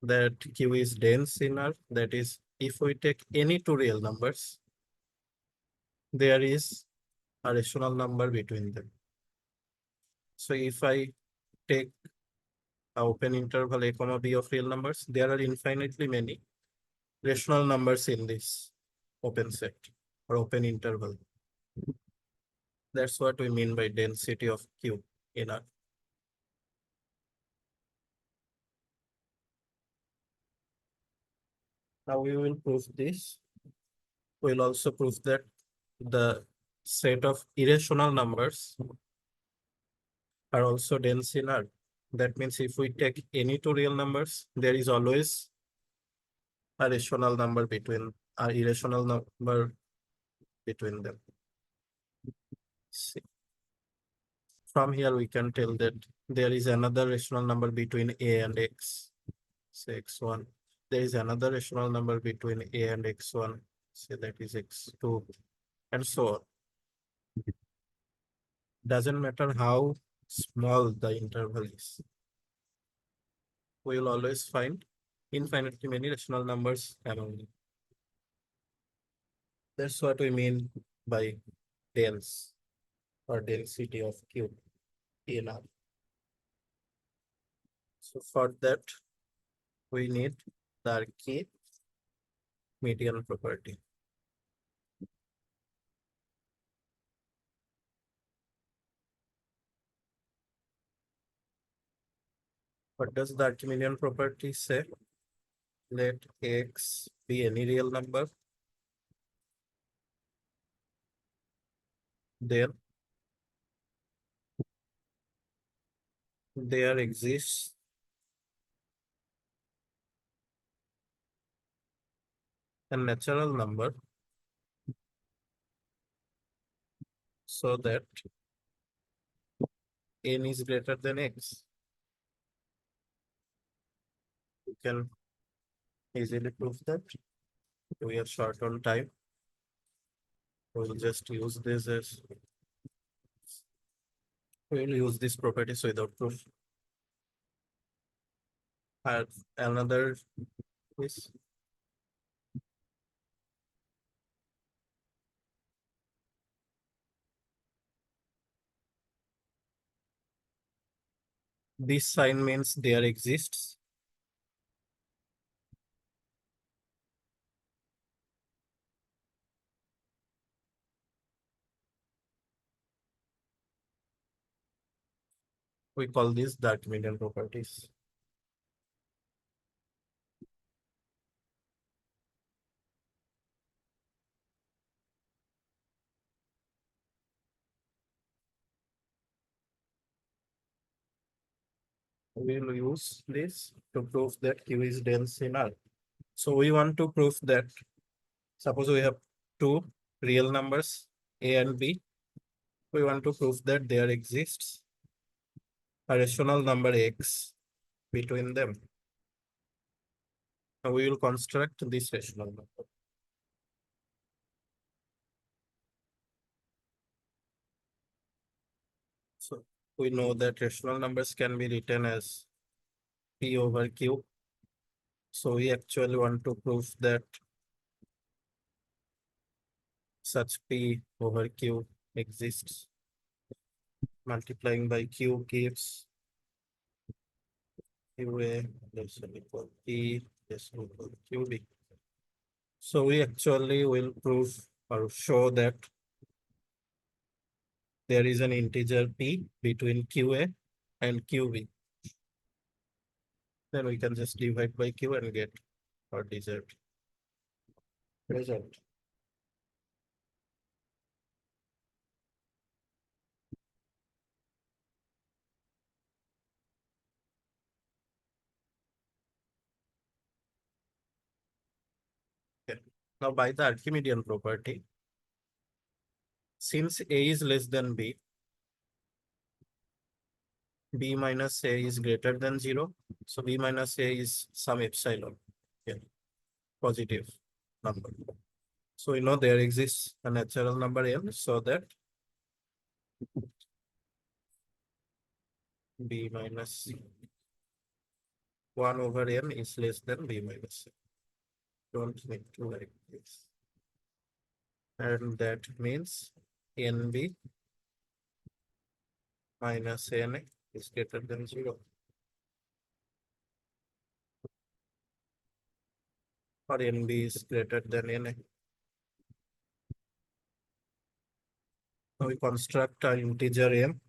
that Q is dense in R? That is, if we take any two real numbers, there is a rational number between them. So if I take an open interval a comma b of real numbers, there are infinitely many rational numbers in this open set or open interval. That's what we mean by density of Q in R. Now we will prove this. We'll also prove that the set of irrational numbers are also dense in R. That means if we take any two real numbers, there is always a rational number between irrational number between them. See. From here we can tell that there is another rational number between a and x, say x1. There is another rational number between a and x1, say that is x2, and so on. Doesn't matter how small the interval is. We will always find infinitely many rational numbers among them. That's what we mean by dense or density of Q in R. So for that, we need the key median property. What does the Archimedean property say? Let x be any real number, then there exists a natural number so that n is greater than x. You can easily prove that. We are short on time. We'll just use this as we'll use these properties without proof. And another is this sign means there exists We call these the Archimedean properties. We will use this to prove that Q is dense in R. So we want to prove that, suppose we have two real numbers, A and B. We want to prove that there exists a rational number X between them. Now we will construct this rational number. So we know that rational numbers can be written as P over Q. So we actually want to prove that such P over Q exists. Multiplying by Q gives QA less than equal P less than equal QB. So we actually will prove or show that there is an integer P between QA and QB. Then we can just divide by Q and get our desired result. Okay. Now by the Archimedean property, since A is less than B, B minus A is greater than 0. So B minus A is some epsilon, positive number. So we know there exists a natural number n, so that B minus 1 over n is less than B minus A. Don't need to like this. And that means NB minus NA is greater than 0. Or NB is greater than NA. Now we construct an integer m.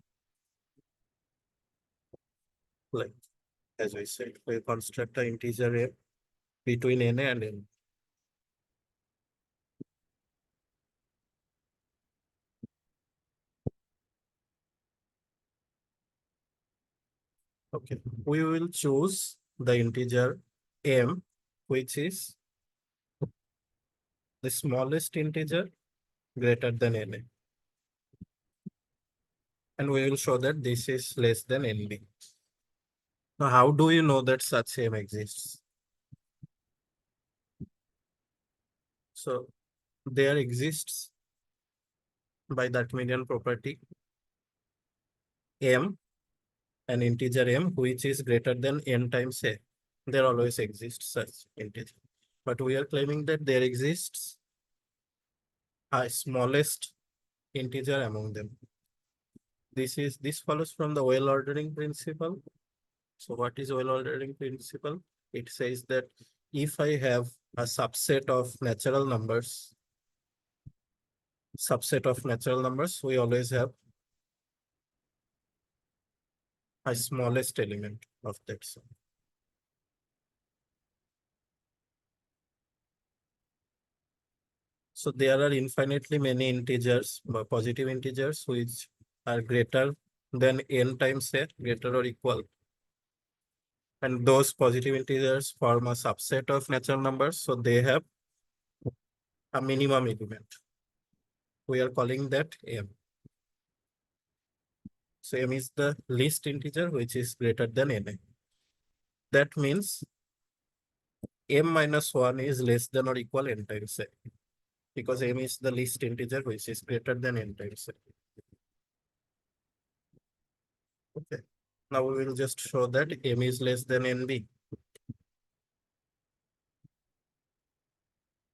Like as I said, we construct an integer m between NA and N. Okay, we will choose the integer m, which is the smallest integer greater than NA. And we will show that this is less than NB. Now, how do you know that such m exists? So there exists by the Archimedean property m, an integer m, which is greater than n times a. There always exists such integer. But we are claiming that there exists a smallest integer among them. This follows from the well ordering principle. So what is well ordering principle? It says that if I have a subset of natural numbers, we always have a smallest element of that sum. So there are infinitely many integers, positive integers, which are greater than n times a, greater or equal. And those positive integers form a subset of natural numbers, so they have a minimum element. We are calling that m. So m is the least integer, which is greater than n. That means m minus 1 is less than or equal n times a, because m is the least integer, which is greater than n times a. Okay. Now we will just show that m is less than nb.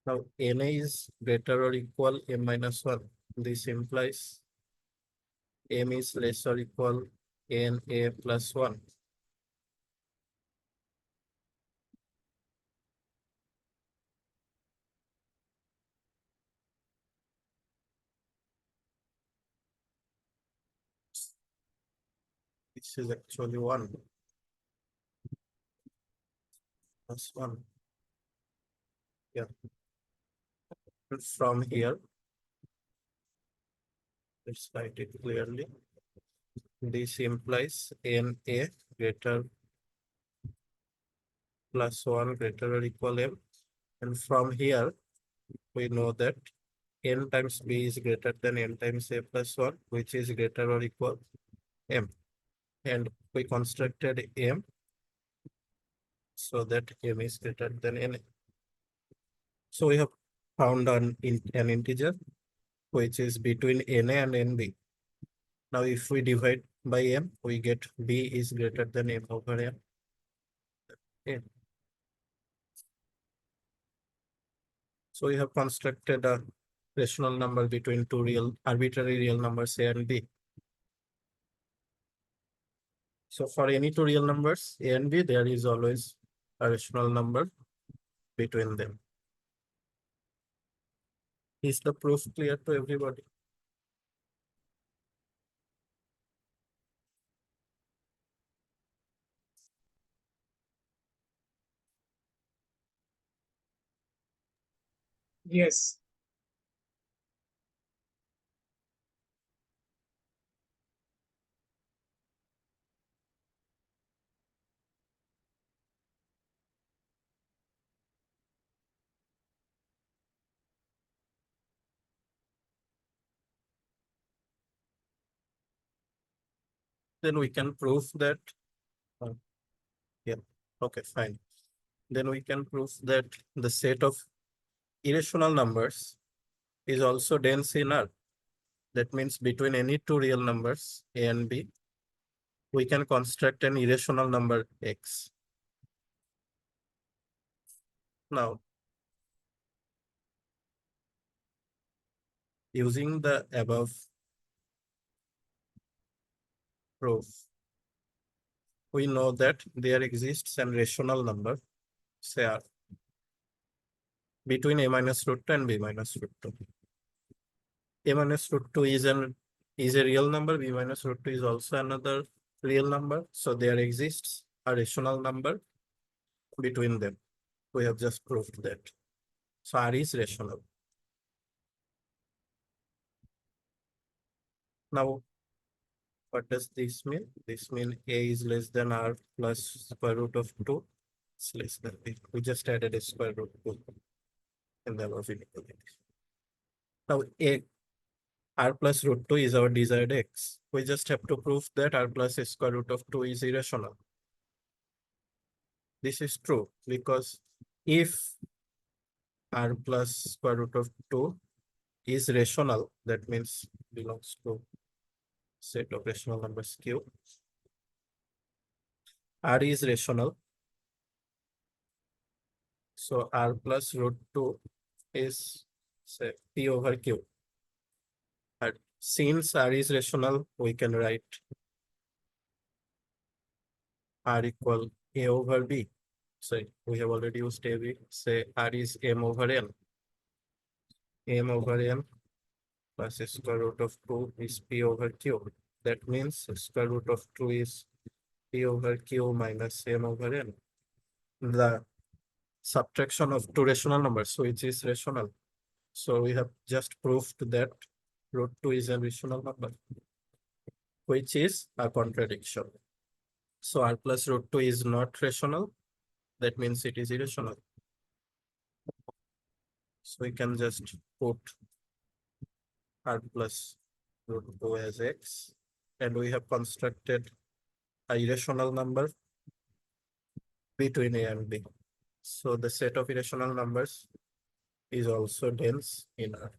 Now na is greater or equal m minus 1. This implies m is less or equal na plus 1. This is actually 1 plus 1. Yeah. And from here, let's write it clearly. This implies NA greater plus 1 greater or equal M. And from here, we know that N times B is greater than N times A plus 1, which is greater or equal M. And we constructed M so that M is greater than N. So we have found an integer which is between NA and NB. Now if we divide by M, we get B is greater than M over M. N. So we have constructed a rational number between two arbitrary real numbers A and B. So for any two real numbers A and B, there is always a rational number between them. Is the proof clear to everybody? Yes. Then we can prove that. Yeah, okay, fine. Then we can prove that the set of irrational numbers is also dense in R. That means between any two real numbers, A and B, we can construct an irrational number X. Now, using the above proof, we know that there exists an rational number, say R, between A minus root 2 and B minus root 2. A minus root 2 is a real number, B minus root 2 is also another real number. So there exists a rational number between them. We have just proved that. So R is rational. Now, what does this mean? This means A is less than R plus square root of 2. It's less than B. We just added a square root 2 in the above inequality. Now, R plus root 2 is our desired X. We just have to prove that R plus square root of 2 is irrational. This is true because if R plus square root of 2 is rational, that means belongs to set of rational numbers Q. R is rational. So R plus root 2 is, say, P over Q. And since R is rational, we can write R equal A over B. So we have already used AB. Say R is M over N. M over N plus square root of 2 is P over Q. That means square root of 2 is P over Q minus M over N. The subtraction of two rational numbers, which is rational. So we have just proved that root 2 is a rational number, which is a contradiction. So R plus root 2 is not rational. That means it is irrational. So we can just put R plus root 2 as X, and we have constructed a irrational number between A and B. So the set of irrational numbers is also dense in R.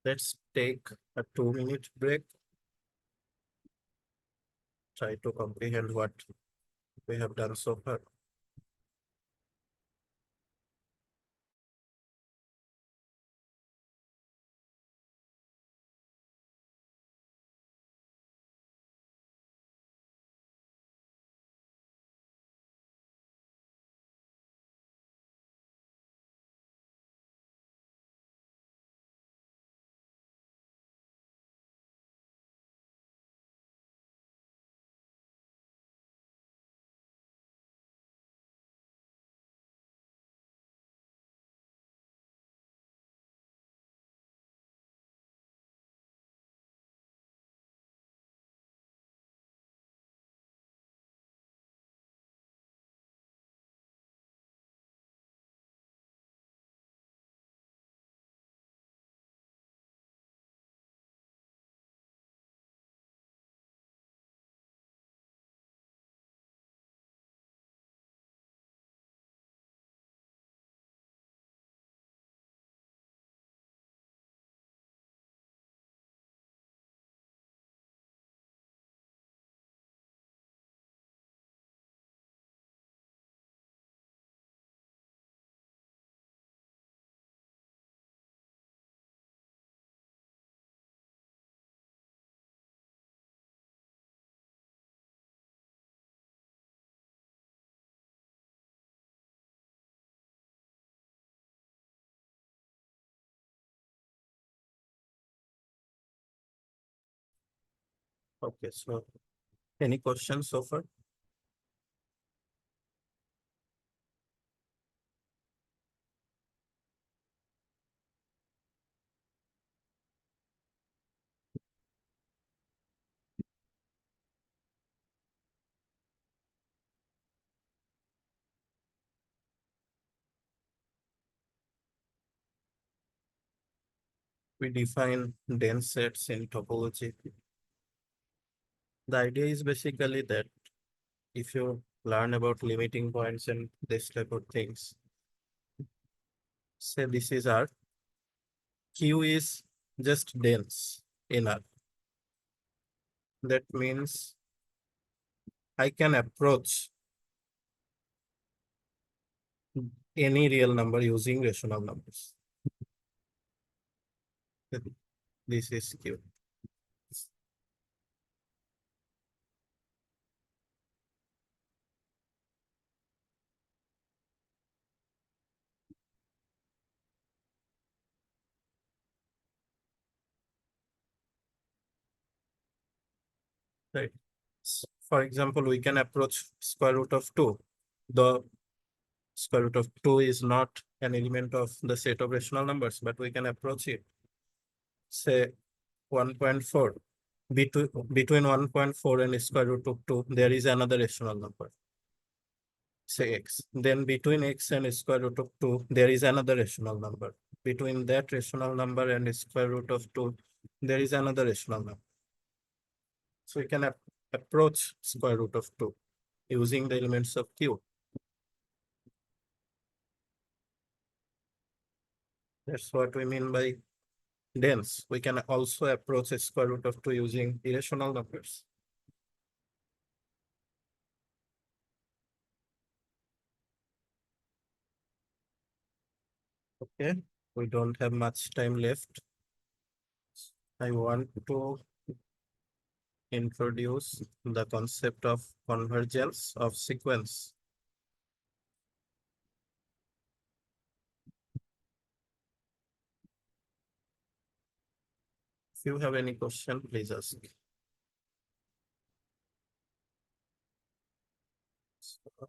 Let's take a 2-minute break. Try to comprehend what we have done so far. Okay, so any questions so far? We define dense sets in topology. The idea is basically that if you learn about limiting points and this type of things, say this is R, Q is just dense in R. That means I can approach any real number using rational numbers. This is Q. Right. For example, we can approach square root of 2. The square root of 2 is not an element of the set of rational numbers, but we can approach it. Say 1.4. Between 1.4 and square root of 2, there is another rational number. Say x. Then between x and square root of 2, there is another rational number. Between that rational number and square root of 2, there is another rational number. So we can approach square root of 2 using the elements of Q. That's what we mean by dense. We can also approach a square root of 2 using irrational numbers. Okay, we don't have much time left. I want to introduce the concept of convergence of sequence. If you have any question, please ask. So,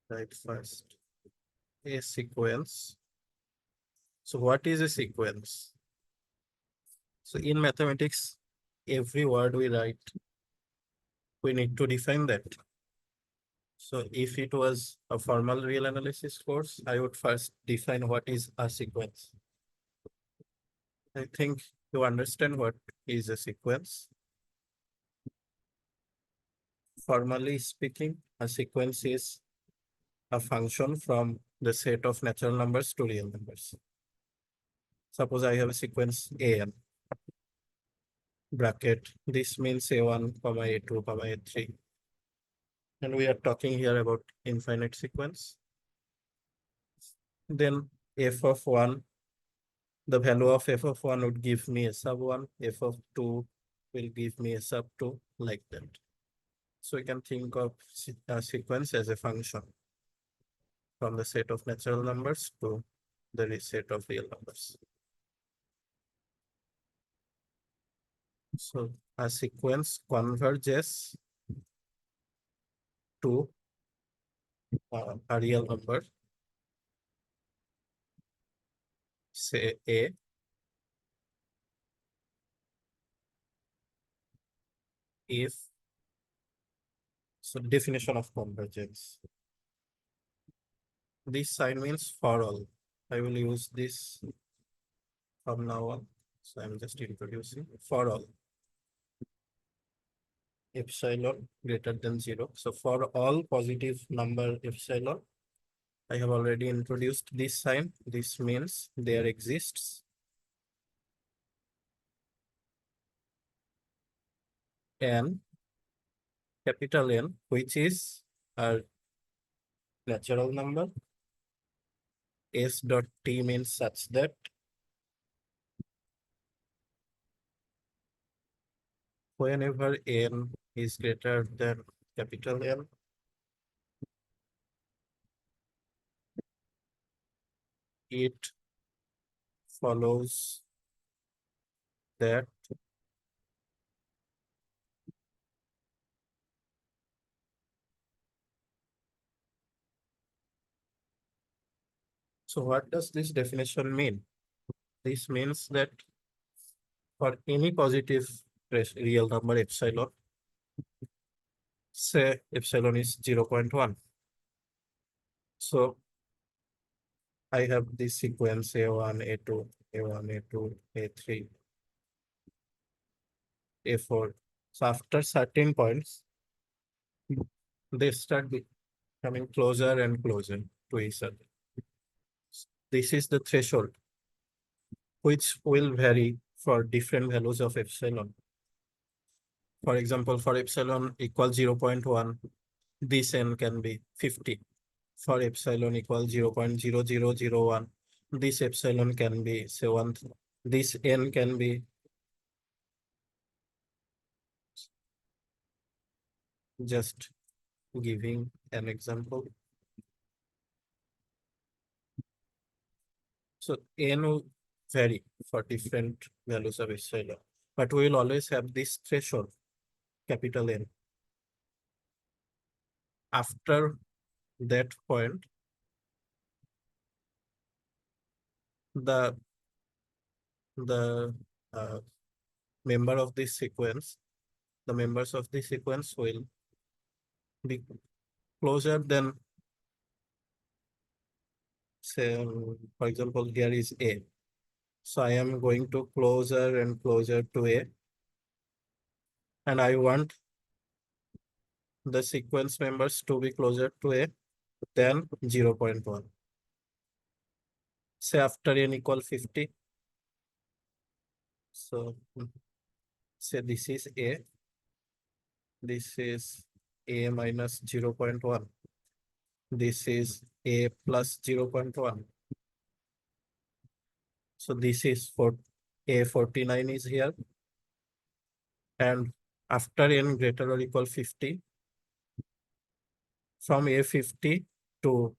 right, first, a sequence. So what is a sequence? So in mathematics, every word we write, we need to define that. So if it was a formal real analysis course, I would first define what is a sequence. I think you understand what is a sequence. Formally speaking, a sequence is a function from the set of natural numbers to real numbers. Suppose I have a sequence an, bracket, this means a1, a2, a3. And we are talking here about infinite sequence. Then f of 1, the value of f of 1 would give me a sub 1, f of 2 will give me a sub 2, like that. So we can think of a sequence as a function from the set of natural numbers to the set of real numbers. So a sequence converges to a real number, say a, if, so definition of convergence. This sign means for all. I will use this from now on. So I'm just introducing for all. Epsilon greater than 0. So for all positive number epsilon, I have already introduced this sign. This means there exists an capital N, which is a natural number. S dot T means such that whenever N is greater than capital N, it follows that So what does this definition mean? This means that for any positive real number epsilon, say epsilon is 0.1. So I have this sequence A1, A2, A1, A2, A3, A4. So after certain points, they start becoming closer and closer to each other. This is the threshold, which will vary for different values of epsilon. For example, for epsilon equal 0.1, this n can be 50. For epsilon equal 0.0001, this epsilon can be say 1. This n can be just giving an example. So n will vary for different values of epsilon, but we will always have this threshold, capital N. After that point, the uh, member of this sequence, the members of this sequence will be closer than, say, for example, here is A. So I am going to closer and closer to A, and I want the sequence members to be closer to A than 0.1. Say after n equal 50. So say this is A, this is A minus 0.1. This is A plus 0.1. So this is for A49 is here. And after n greater or equal 50, from A50 to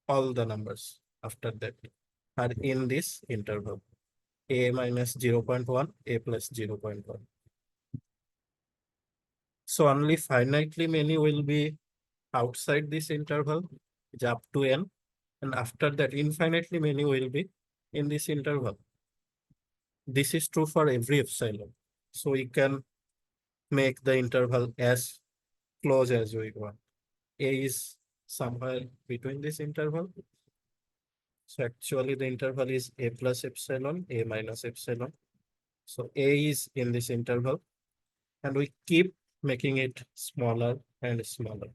all the numbers after that are in this interval. A minus 0.1, A plus 0.1. So only finitely many will be outside this interval, is up to n. And after that, infinitely many will be in this interval. This is true for every epsilon. So we can make the interval as close as we want. A is somewhere between this interval. So actually the interval is A plus epsilon, A minus epsilon. So A is in this interval, and we keep making it smaller and smaller.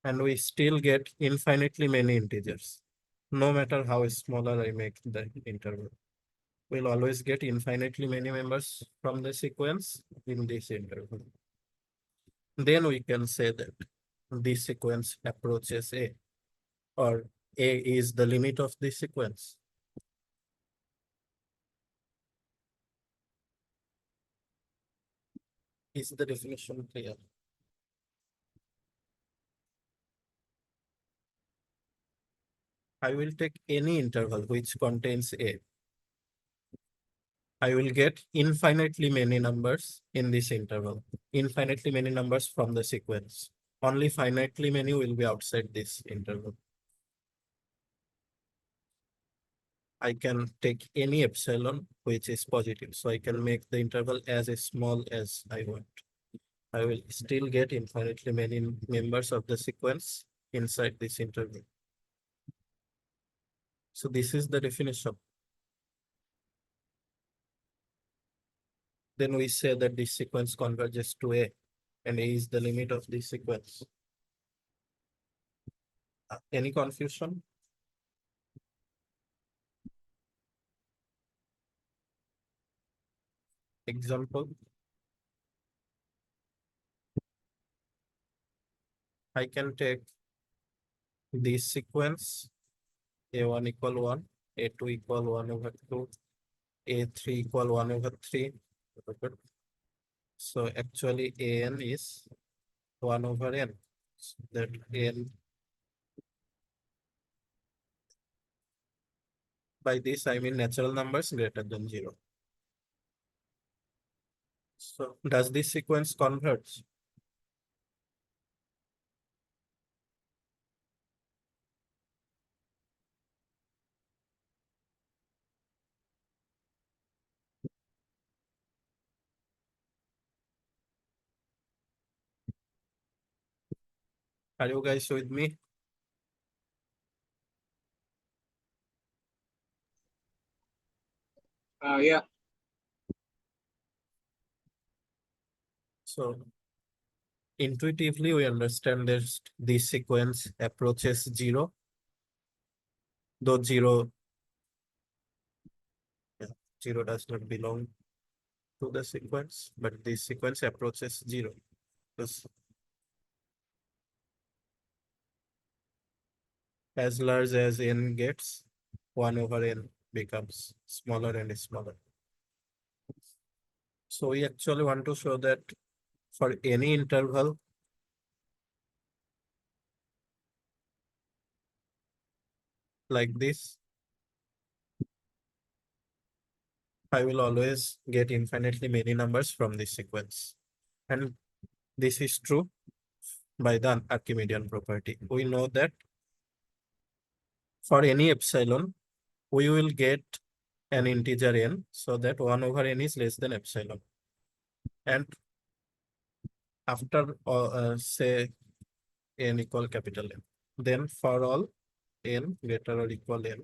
And we still get infinitely many integers. No matter how smaller I make the interval, we'll always get infinitely many members from the sequence in this interval. Then we can say that this sequence approaches A, or A is the limit of this sequence. Is the definition clear? I will take any interval which contains A. I will get infinitely many numbers in this interval, infinitely many numbers from the sequence. Only finitely many will be outside this interval. I can take any epsilon which is positive, so I can make the interval as small as I want. I will still get infinitely many members of the sequence inside this interval. So this is the definition. Then we say that this sequence converges to A, and A is the limit of this sequence. Any confusion? Example. I can take this sequence A1 equal 1, A2 equal 1 over 2, A3 equal 1 over 3. So actually An is 1 over n. So that n, by this I mean natural numbers greater than 0. So does this sequence converge? Are you guys with me? Yeah. So intuitively, we understand that this sequence approaches zero, though zero, yeah, zero does not belong to the sequence, but this sequence approaches zero. Because as large as n gets, 1 over n becomes smaller and smaller. So we actually want to show that for any interval, like this, I will always get infinitely many numbers from this sequence. And this is true by the Archimedean property. We know that for any epsilon, we will get an integer n, so that 1 over n is less than epsilon. And after say n equal capital N, then for all n greater or equal n,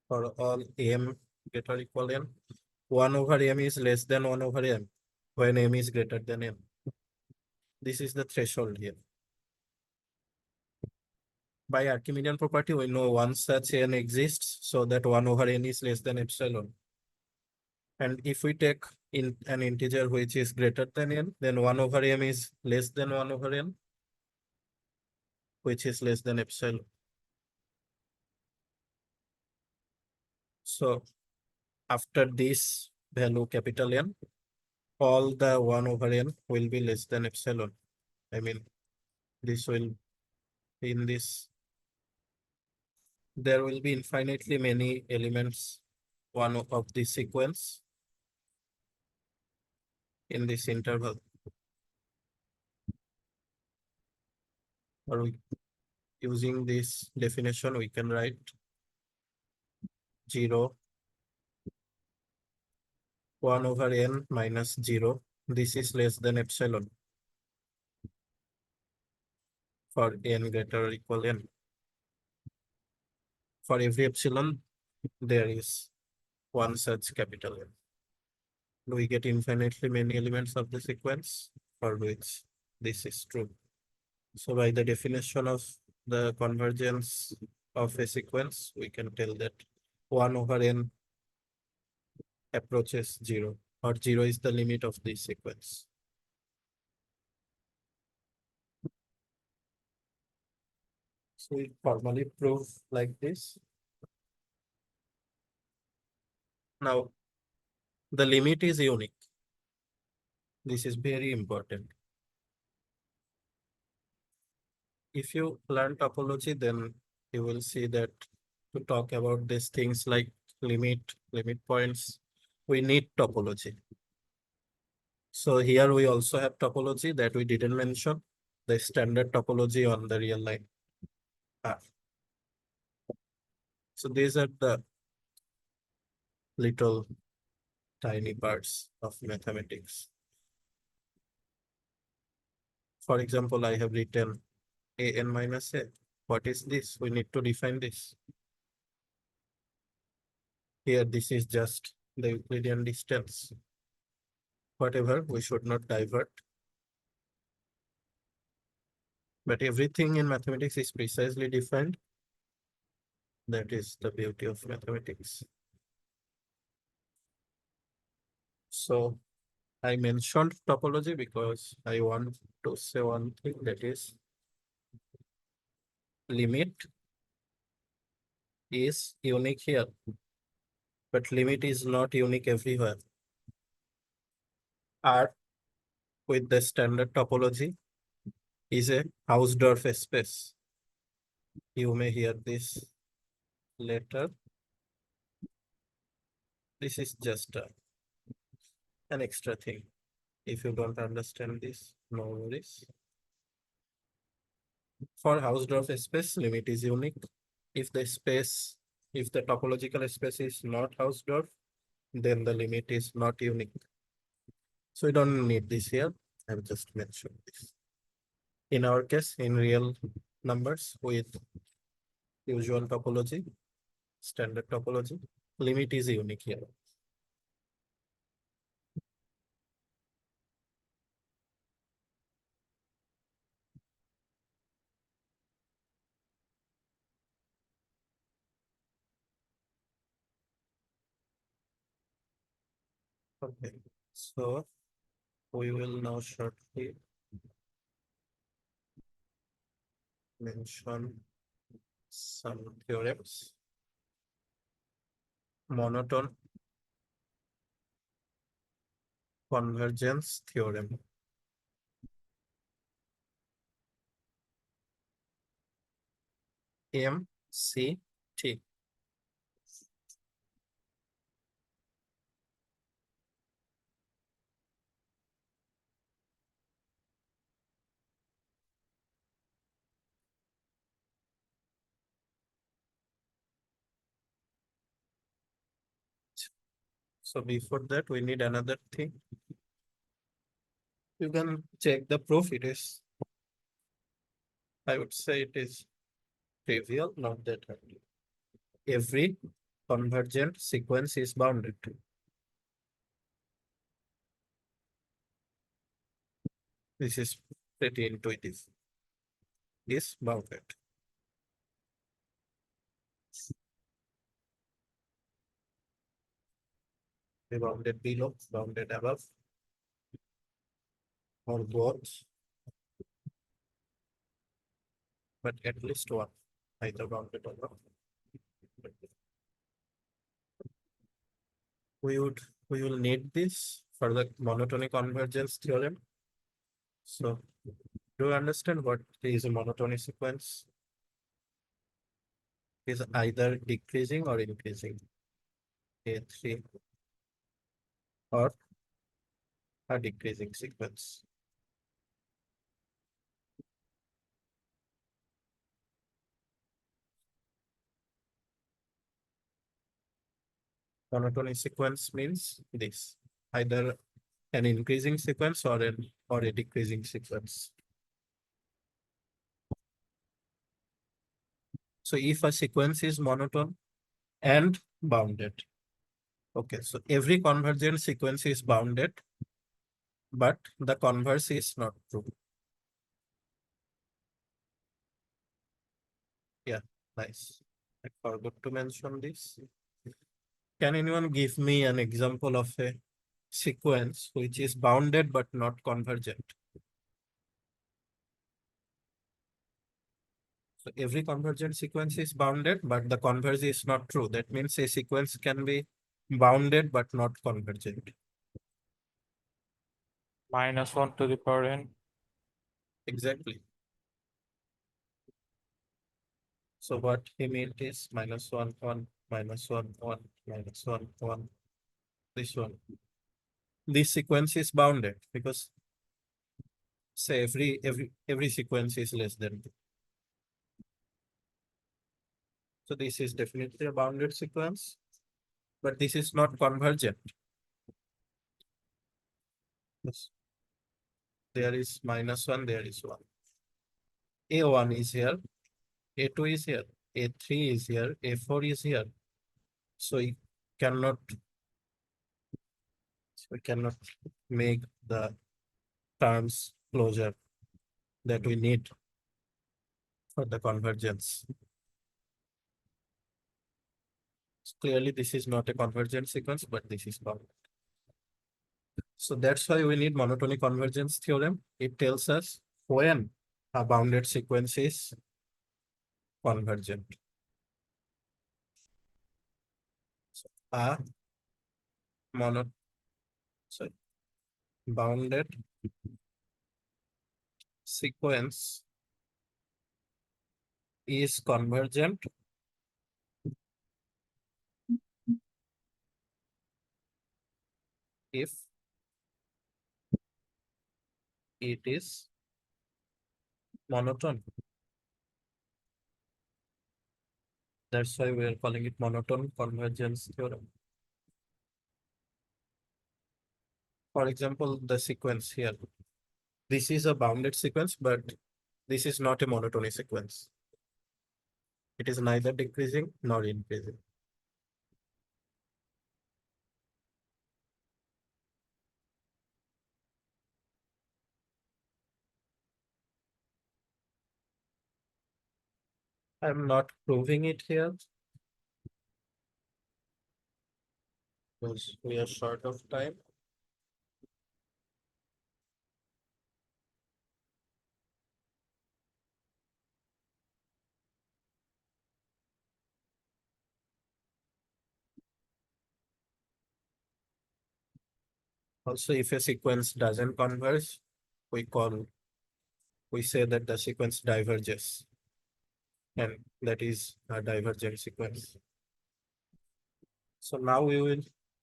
for all m greater or equal n, 1 over m is less than 1 over m when m is greater than n. This is the threshold here. By Archimedean property, we know one such n exists, so that 1 over n is less than epsilon. And if we take in an integer which is greater than n, then 1 over m is less than 1 over n, which is less than epsilon. So after this value capital N, all the 1 over n will be less than epsilon. I mean, this will, in this, there will be infinitely many elements, one of the sequence in this interval. Or using this definition, we can write 0, 1 over n minus 0. This is less than epsilon for n greater or equal n. For every epsilon, there is one such capital N. We get infinitely many elements of the sequence for which this is true. So by the definition of the convergence of a sequence, we can tell that 1 over n approaches 0, or 0 is the limit of this sequence. So we formally prove like this. Now, the limit is unique. This is very important. If you learn topology, then you will see that to talk about these things like limit points, we need topology. So here we also have topology that we didn't mention, the standard topology on the real line. So these are the little tiny parts of mathematics. For example, I have written an minus a. What is this? We need to define this. Here, this is just the Euclidean distance. Whatever, we should not divert. But everything in mathematics is precisely defined. That is the beauty of mathematics. So I mentioned topology because I want to say one thing, that is limit is unique here, but limit is not unique everywhere. R with the standard topology is a Hausdorff space. You may hear this later. This is just an extra thing. If you don't understand this, no worries. For Hausdorff space, limit is unique. If the topological space is not Hausdorff, then the limit is not unique. So we don't need this here. I've just mentioned this. In our case, in real numbers with usual topology, standard topology, limit is unique here. Okay, so we will now shortly mention some theorems. Monotone Convergence Theorem. MCT. So before that, we need another thing. You can check the proof. It is, I would say it is trivial, not that hard. Every convergent sequence is bounded. This is pretty intuitive. Is bounded. Bounded below, bounded above, or both, but at least one, either bounded or not. We will need this for the monotonic convergence theorem. So do you understand what is a monotonic sequence? Is either decreasing or increasing. A3 or a decreasing sequence. Monotonic sequence means this, either an increasing sequence or a decreasing sequence. So if a sequence is monotone and bounded, okay, so every convergent sequence is bounded, but the converse is not true. Yeah, nice. I forgot to mention this. Can anyone give me an example of a sequence which is bounded but not convergent? So every convergent sequence is bounded, but the converse is not true. That means a sequence can be bounded but not convergent. -1 to the power n. Exactly. So what he meant is -1, 1, -1, 1, -1, 1. This one. This sequence is bounded because say every sequence is less than 2. So this is definitely a bounded sequence, but this is not convergent. Yes. There is -1, there is 1. A1 is here, A2 is here, A3 is here, A4 is here. So we cannot make the terms closure that we need for the convergence. Clearly, this is not a convergent sequence, but this is bounded. So that's why we need monotonic convergence theorem. It tells us when a bounded sequence is convergent. So a bounded sequence is convergent if it is monotone. That's why we are calling it monotone convergence theorem. For example, the sequence here. This is a bounded sequence, but this is not a monotonic sequence. It is neither decreasing nor increasing. I'm not proving it here because we are short of time. Also, if a sequence doesn't converge, we say that the sequence diverges, and that is a divergent sequence. So now we will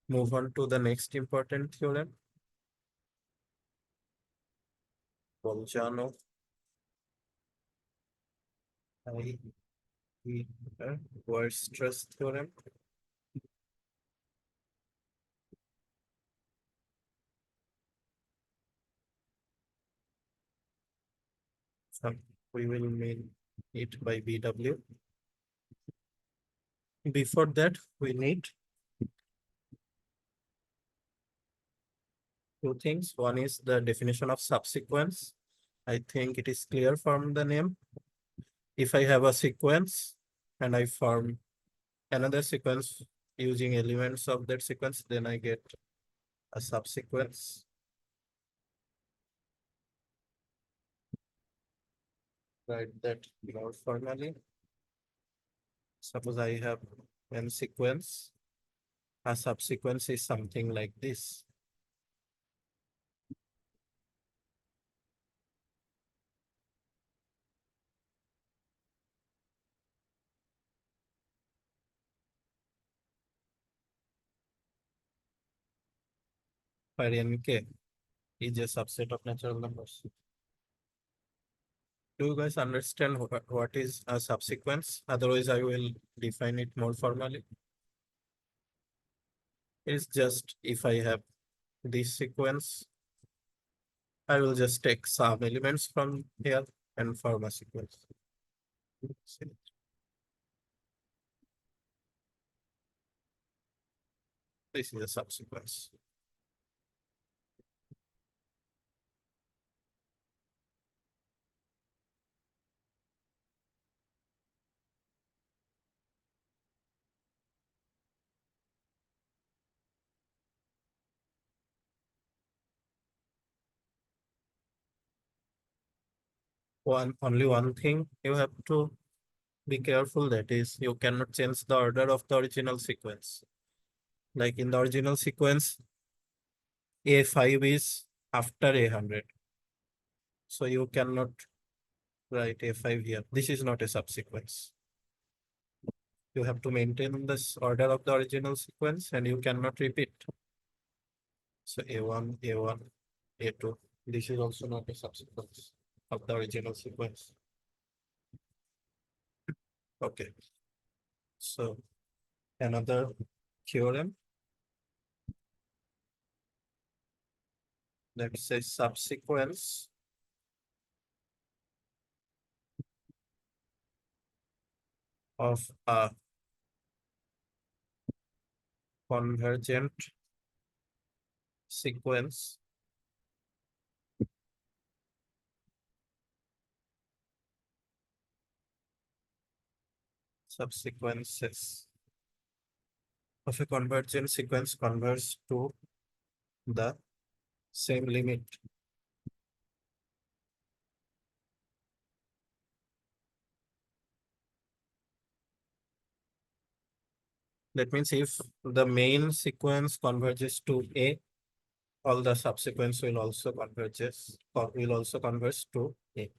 move on to the next important theorem, Bolzano-Weierstrass theorem. So we will mean it by BW. Before that, we need two things. One is the definition of subsequence. I think it is clear from the name. If I have a sequence and I form another sequence using elements of that sequence, then I get a subsequence. Write that more formally. Suppose I have n sequence. A subsequence is something like this. Where nk is a subset of natural numbers. Do you guys understand what is a subsequence? Otherwise, I will define it more formally. It's just if I have this sequence, I will just take some elements from here and form a sequence. This is a subsequence. Only one thing you have to be careful, that is you cannot change the order of the original sequence. Like in the original sequence, A5 is after A100. So you cannot write A5 here. This is not a subsequence. You have to maintain this order of the original sequence and you cannot repeat. So A1, A1, A2. This is also not a subsequence of the original sequence. Okay. So another theorem that says subsequence of a convergent sequence subsequences of a convergent sequence converge to the same limit. That means if the main sequence converges to A, all the subsequence will also converges or will also converge to A.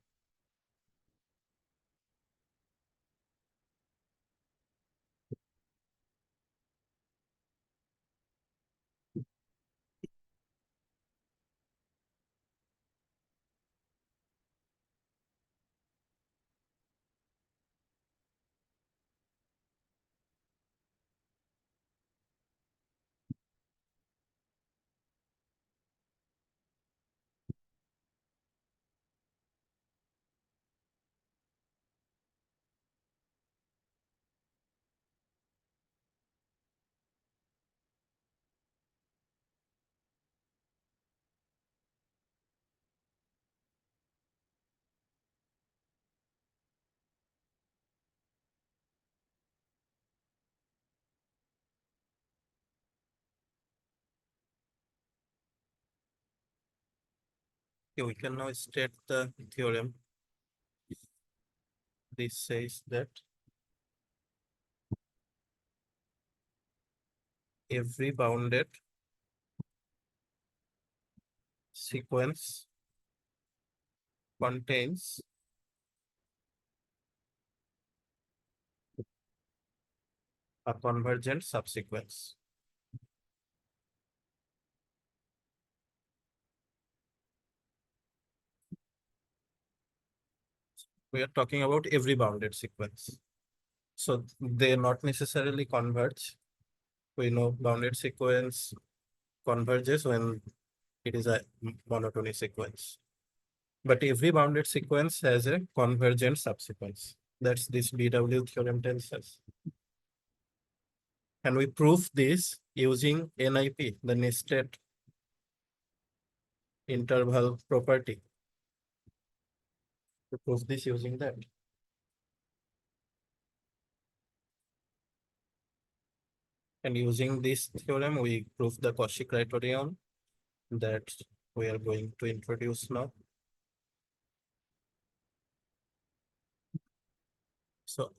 Okay, we can now state the theorem. This says that every bounded sequence contains a convergent subsequence. We are talking about every bounded sequence. So they not necessarily converge. We know bounded sequence converges when it is a monotonic sequence. But every bounded sequence has a convergent subsequence. That's this BW theorem tells us. And we prove this using NIP, the nested interval property. We prove this using that. And using this theorem, we prove the Cauchy Criterion that we are going to introduce now. So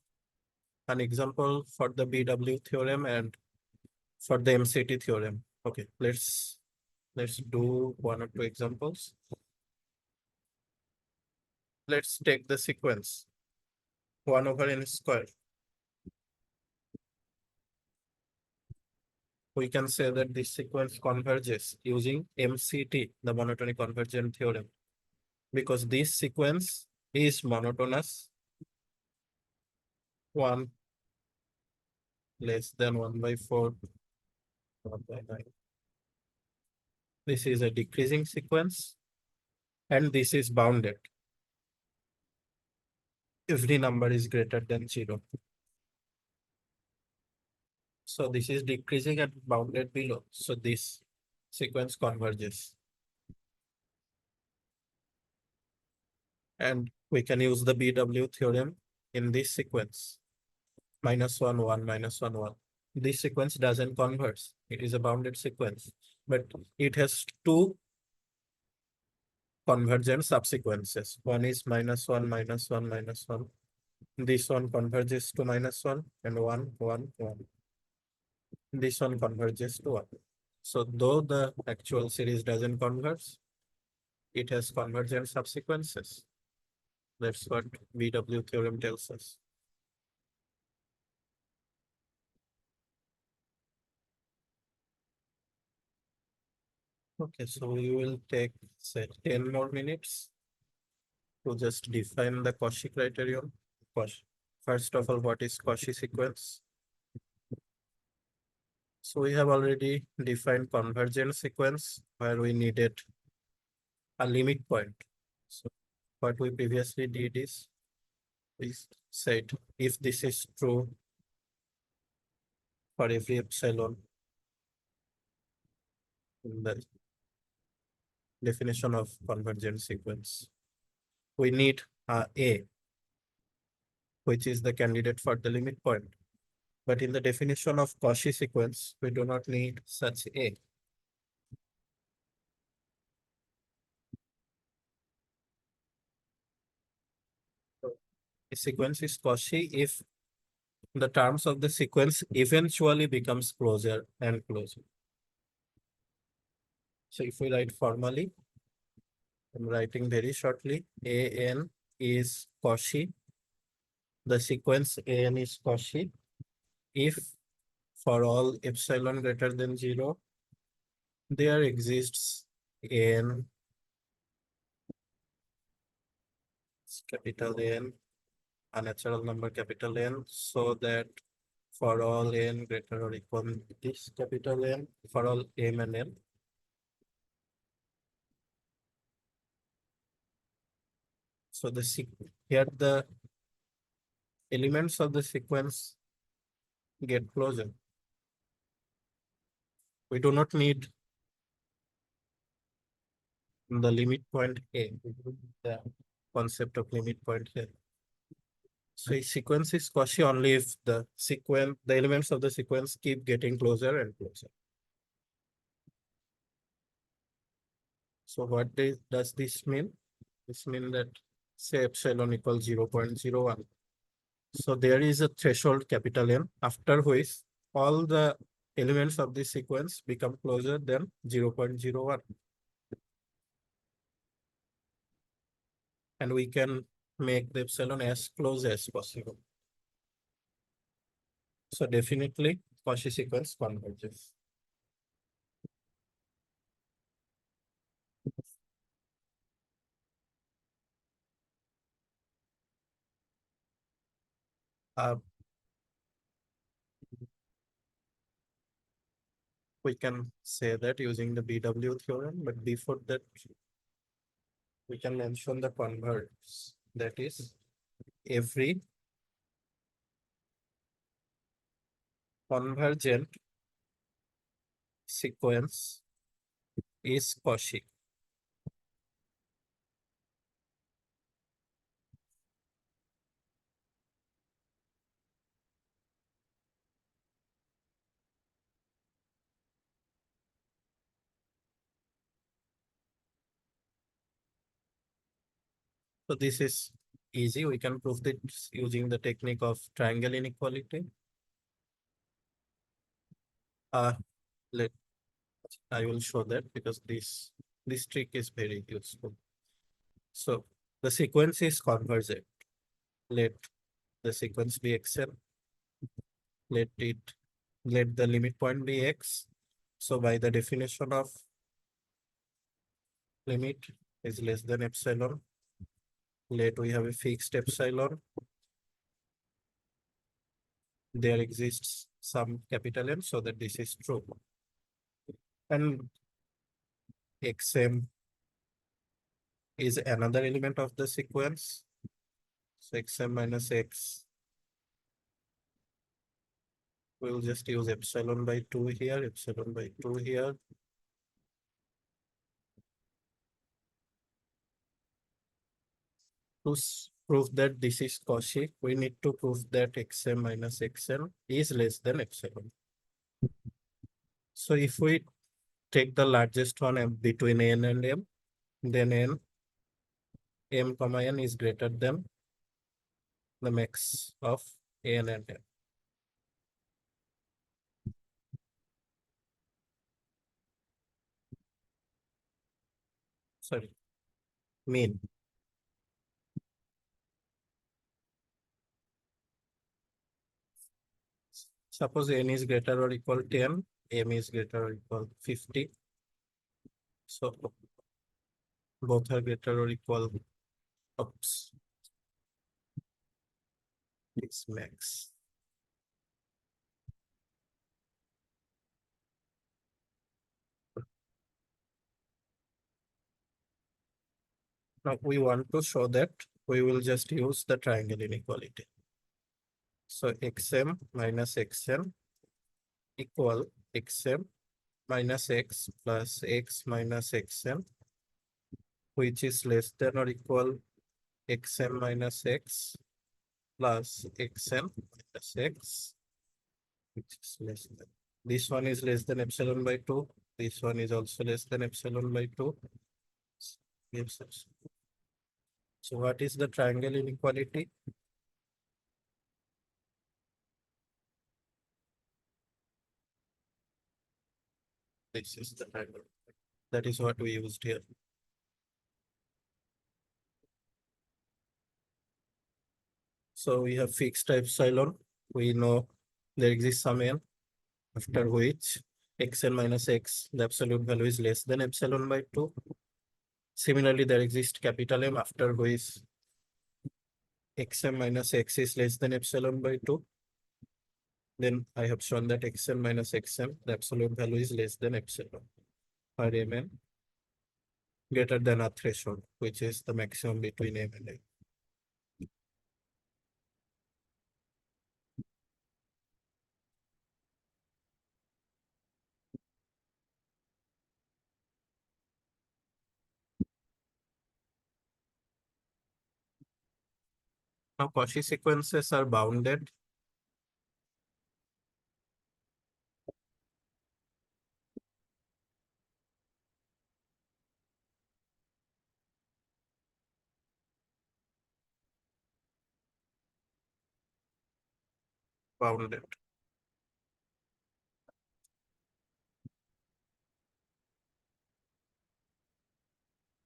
an example for the BW theorem and for the MCT theorem. Okay, let's do one or two examples. Let's take the sequence 1 over n square. We can say that this sequence converges using MCT, the monotonic convergence theorem, because this sequence is monotonous 1 less than 1/4, 1/9. This is a decreasing sequence, and this is bounded. Every number is greater than 0. So this is decreasing and bounded below. So this sequence converges. And we can use the BW theorem in this sequence. -1, 1, -1, 1. This sequence doesn't converge. It is a bounded sequence, but it has two convergent subsequences. One is -1, -1, -1. This one converges to -1 and 1, 1, 1. This one converges to 1. So though the actual series doesn't converge, it has convergent subsequences. That's what BW theorem tells us. Okay, so we will take, say, 10 more minutes to just define the Cauchy criterion. First of all, what is Cauchy sequence? So we have already defined convergent sequence where we needed a limit point. So what we previously did is we said if this is true for every epsilon in the definition of convergent sequence, we need A, which is the candidate for the limit point. But in the definition of Cauchy sequence, we do not need such A. A sequence is Cauchy if the terms of the sequence eventually becomes closer and closer. So if we write formally, I'm writing very shortly, AN is Cauchy. The sequence AN is Cauchy if for all epsilon greater than 0, there exists N, capital N, a natural number capital N, so that for all n greater or equal to this capital N, for all m and n, so here the elements of the sequence get closer. We do not need the limit point A, the concept of limit point here. So a sequence is Cauchy only if the elements of the sequence keep getting closer and closer. So what does this mean? This means that say epsilon equals 0.01. So there is a threshold capital N after which all the elements of this sequence become closer than 0.01. And we can make the epsilon as close as possible. So definitely Cauchy sequence converges. Uh, we can say that using the BW theorem, but before that, we can mention the converse. That is, every convergent sequence is Cauchy. So this is easy. We can prove this using the technique of triangle inequality. Let I will show that because this trick is very useful. So the sequence is convergent. Let the sequence be xn. Let the limit point be x. So by the definition of limit is less than epsilon, let we have a fixed epsilon. There exists some capital N so that this is true. And xm is another element of the sequence. So xm minus x, we'll just use epsilon by 2 here, epsilon by 2 here. To prove that this is Cauchy, we need to prove that xm minus xn is less than epsilon. So if we take the largest one between n and m, then m comma n is greater than the max of n and m. Sorry, mean. Suppose n is greater or equal to 10, m is greater or equal to 50. So both are greater or equal. Oops. It's max. Now we want to show that we will just use the triangle inequality. So xm minus xn equal xm minus x plus x minus xn, which is less than or equal xm minus x plus xn minus x, which is less than. This one is less than epsilon by 2. This one is also less than epsilon by 2. Gives us. So what is the triangle inequality? This is the triangle. That is what we used here. So we have fixed epsilon. We know there exists some n after which xn minus x, the absolute value is less than epsilon by 2. Similarly, there exists capital M after which xm minus x is less than epsilon by 2. Then I have shown that xn minus xm, the absolute value is less than epsilon, or mn greater than a threshold, which is the maximum between m and n. Now Cauchy sequences are bounded. bounded.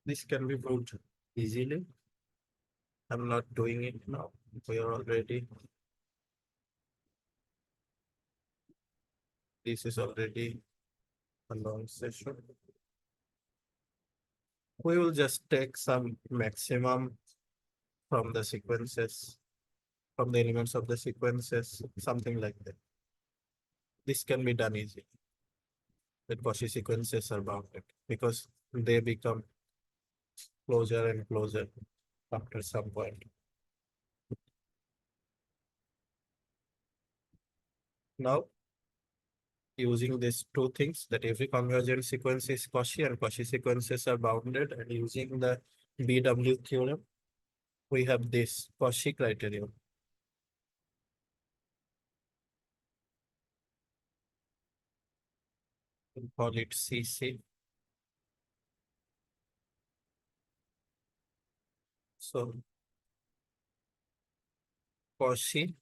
This can be proved easily. I'm not doing it now. We are already. This is already a long session. We will just take some maximum from the sequences, from the elements of the sequences, something like that. This can be done easily. The Cauchy sequences are bounded because they become closer and closer after some point. Now, using these two things, that every convergent sequence is Cauchy and Cauchy sequences are bounded, and using the BW theorem, we have this Cauchy criterion. We call it CC. So Cauchy,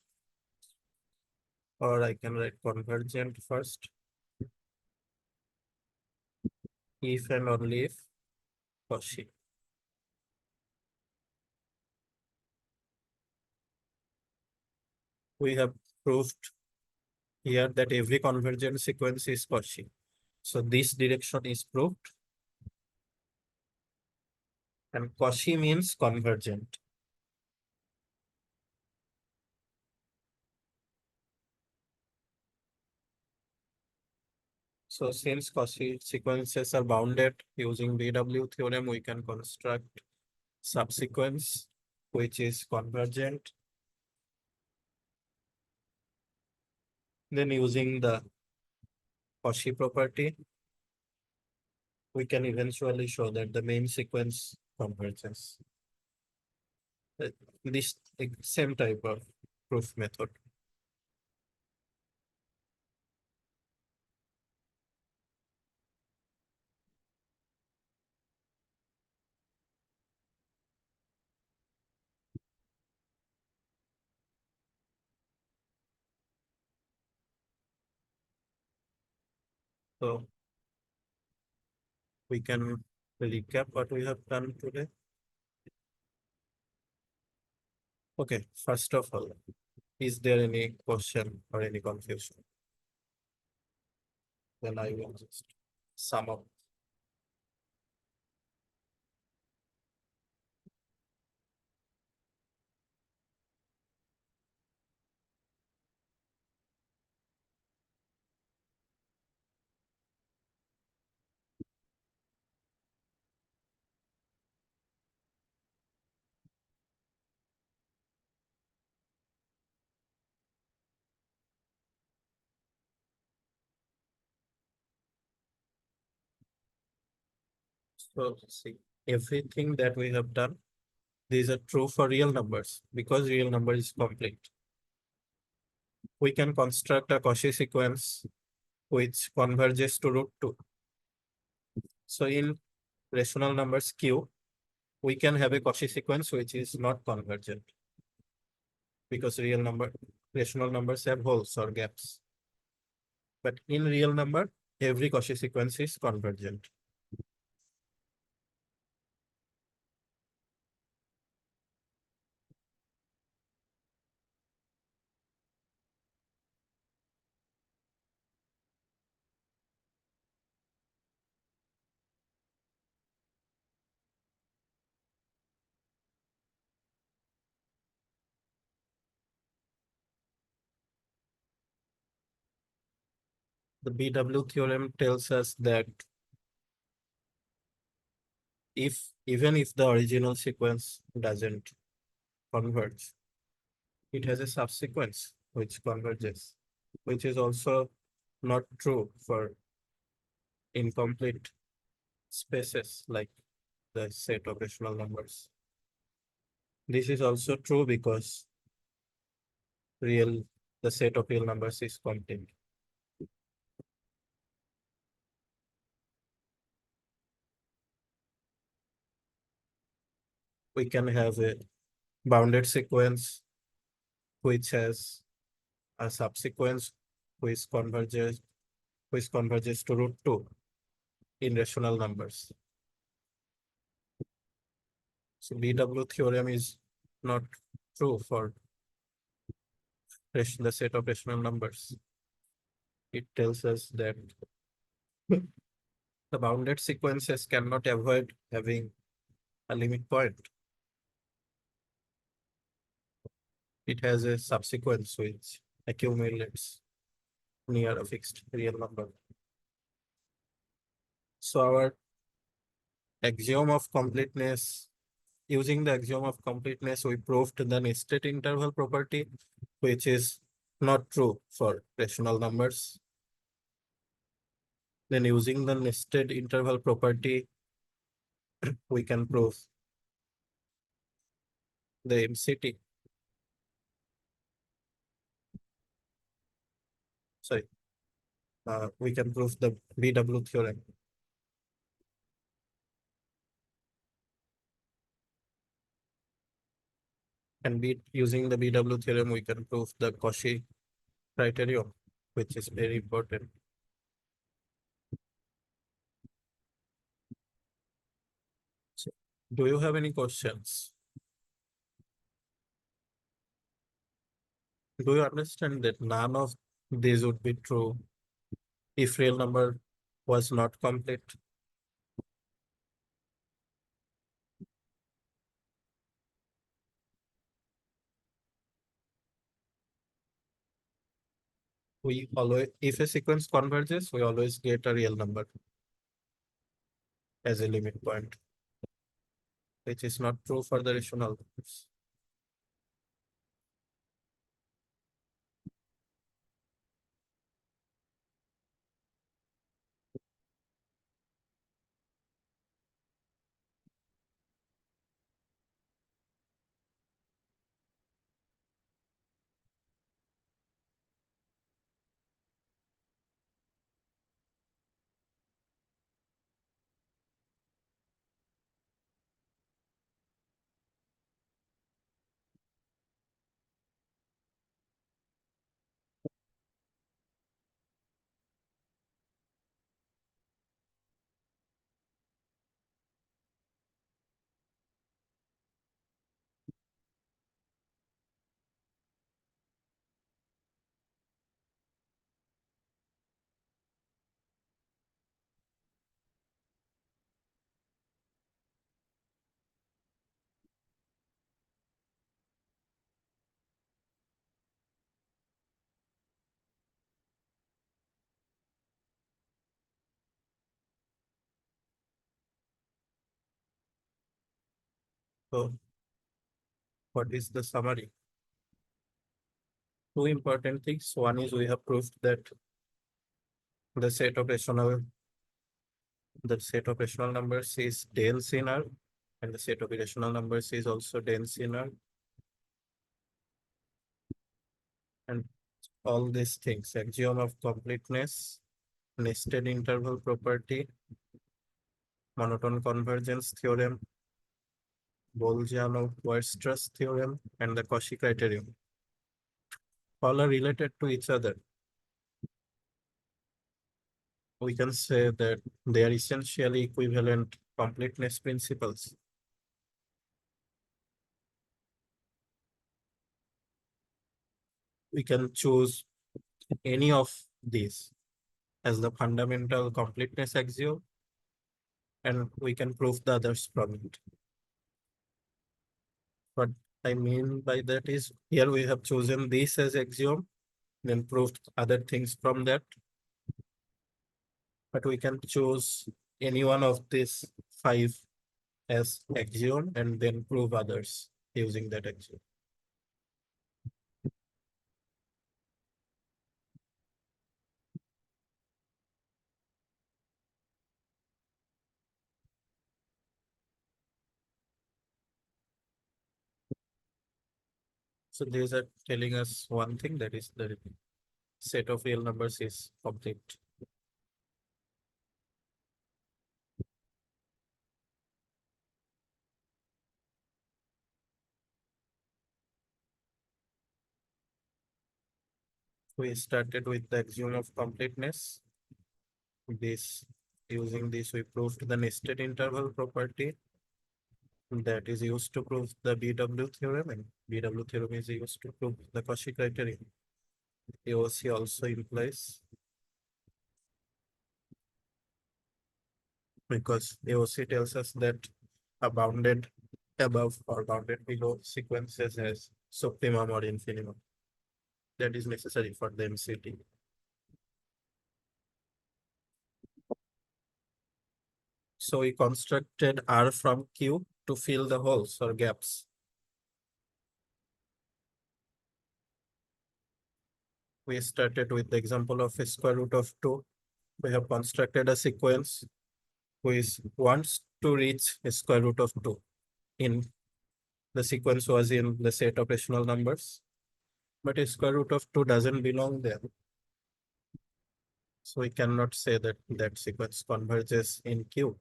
or I can write convergent first. If and only if Cauchy. We have proved here that every convergent sequence is Cauchy. So this direction is proved. And Cauchy means convergent. So since Cauchy sequences are bounded using BW theorem, we can construct subsequence which is convergent. Then using the Cauchy property, we can eventually show that the main sequence converges. This same type of proof method. So we can recap what we have done today. Okay, first of all, is there any question or any confusion? Then I will just sum up. So see, everything that we have done, these are true for real numbers because real number is complete. We can construct a Cauchy sequence which converges to root 2. So in rational numbers Q, we can have a Cauchy sequence which is not convergent because rational numbers have holes or gaps. But in real number, every Cauchy sequence is convergent. The BW theorem tells us that even if the original sequence doesn't converge, it has a subsequence which converges, which is also not true for incomplete spaces like the set of rational numbers. This is also true because the set of real numbers is complete. We can have a bounded sequence which has a subsequence which converges to root 2 in rational numbers. So BW theorem is not true for the set of rational numbers. It tells us that the bounded sequences cannot avoid having a limit point. It has a subsequence which accumulates near a fixed real number. So our axiom of completeness, using the axiom of completeness, we proved the nested interval property, which is not true for rational numbers. Then using the nested interval property, we can prove the MCT. Sorry, we can prove the BW theorem. And using the BW theorem, we can prove the Cauchy criterion, which is very important. So, do you have any questions? Do you understand that none of these would be true if real number was not complete? We always, if a sequence converges, we always get a real number as a limit point, which is not true for the rational numbers. So, what is the summary? Two important things. One is we have proved that the set of rational numbers is dense in R, and the set of irrational numbers is also dense in R. And all these things, axiom of completeness, nested interval property, monotone convergence theorem, Bolzano-Weierstrass theorem, and the Cauchy criterion, all are related to each other. We can say that they are essentially equivalent completeness principles. We can choose any of these as the fundamental completeness axiom, and we can prove the others from it. What I mean by that is, here we have chosen this as axiom, then proved other things from that. But we can choose any one of these 5 as axiom and then prove others using that axiom. So these are telling us one thing, that is the set of real numbers is complete. We started with the axiom of completeness. Using this, we proved the nested interval property that is used to prove the BW theorem, and BW theorem is used to prove the Cauchy criterion. AOC also implies, because AOC tells us that a bounded above or bounded below sequences has supremum or infimum. That is necessary for the MCT. So we constructed R from Q to fill the holes or gaps. We started with the example of a square root of 2. We have constructed a sequence which wants to reach a square root of 2. In the sequence was in the set of rational numbers, but a square root of 2 doesn't belong there. So we cannot say that that sequence converges in Q.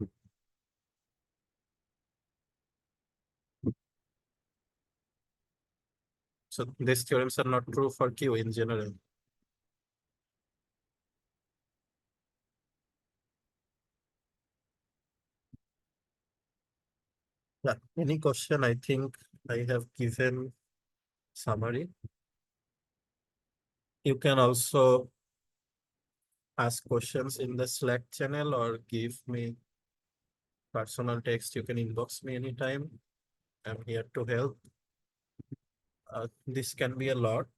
So these theorems are not true for Q in general. Yeah, any question? I think I have given summary. You can also ask questions in the Slack channel or give me personal text. You can inbox me anytime. I'm here to help. This can be a lot.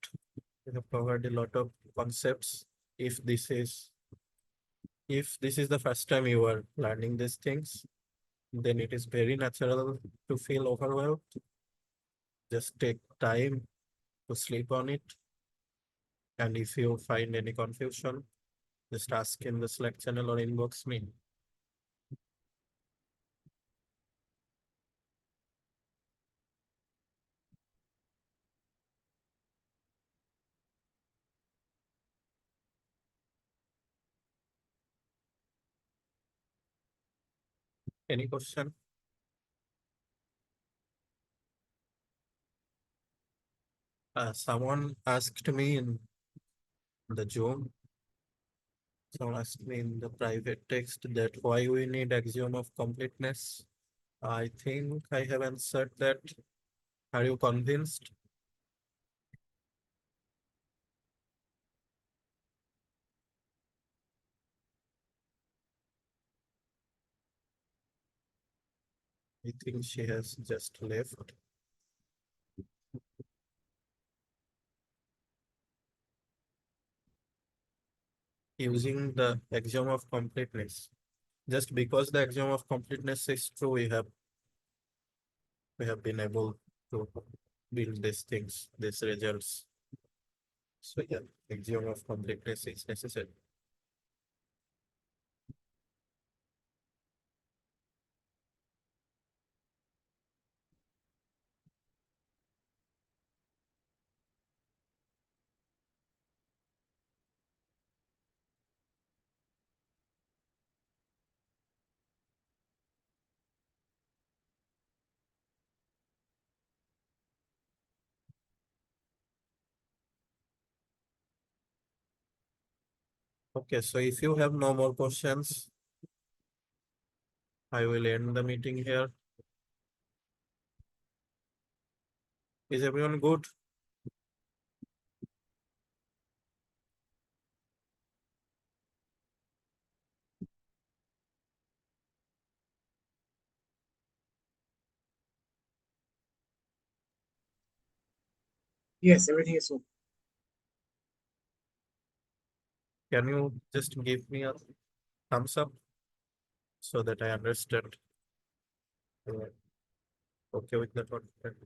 We have covered a lot of concepts. If this is the first time you are learning these things, then it is very natural to feel overwhelmed. Just take time to sleep on it. And if you find any confusion, just ask in the Slack channel or inbox me. Any question? Someone asked me in the Zoom, someone asked me in the private text that why we need axiom of completeness. I think I have answered that. Are you convinced? I think she has just left. Using the axiom of completeness. Just because the axiom of completeness is true, we have been able to build these things, these results. So yeah, axiom of completeness is necessary. Okay, so if you have no more questions, I will end the meeting here. Is everyone good? Yes, everything is okay. Can you just give me a thumbs up so that I understand? Okay with the content?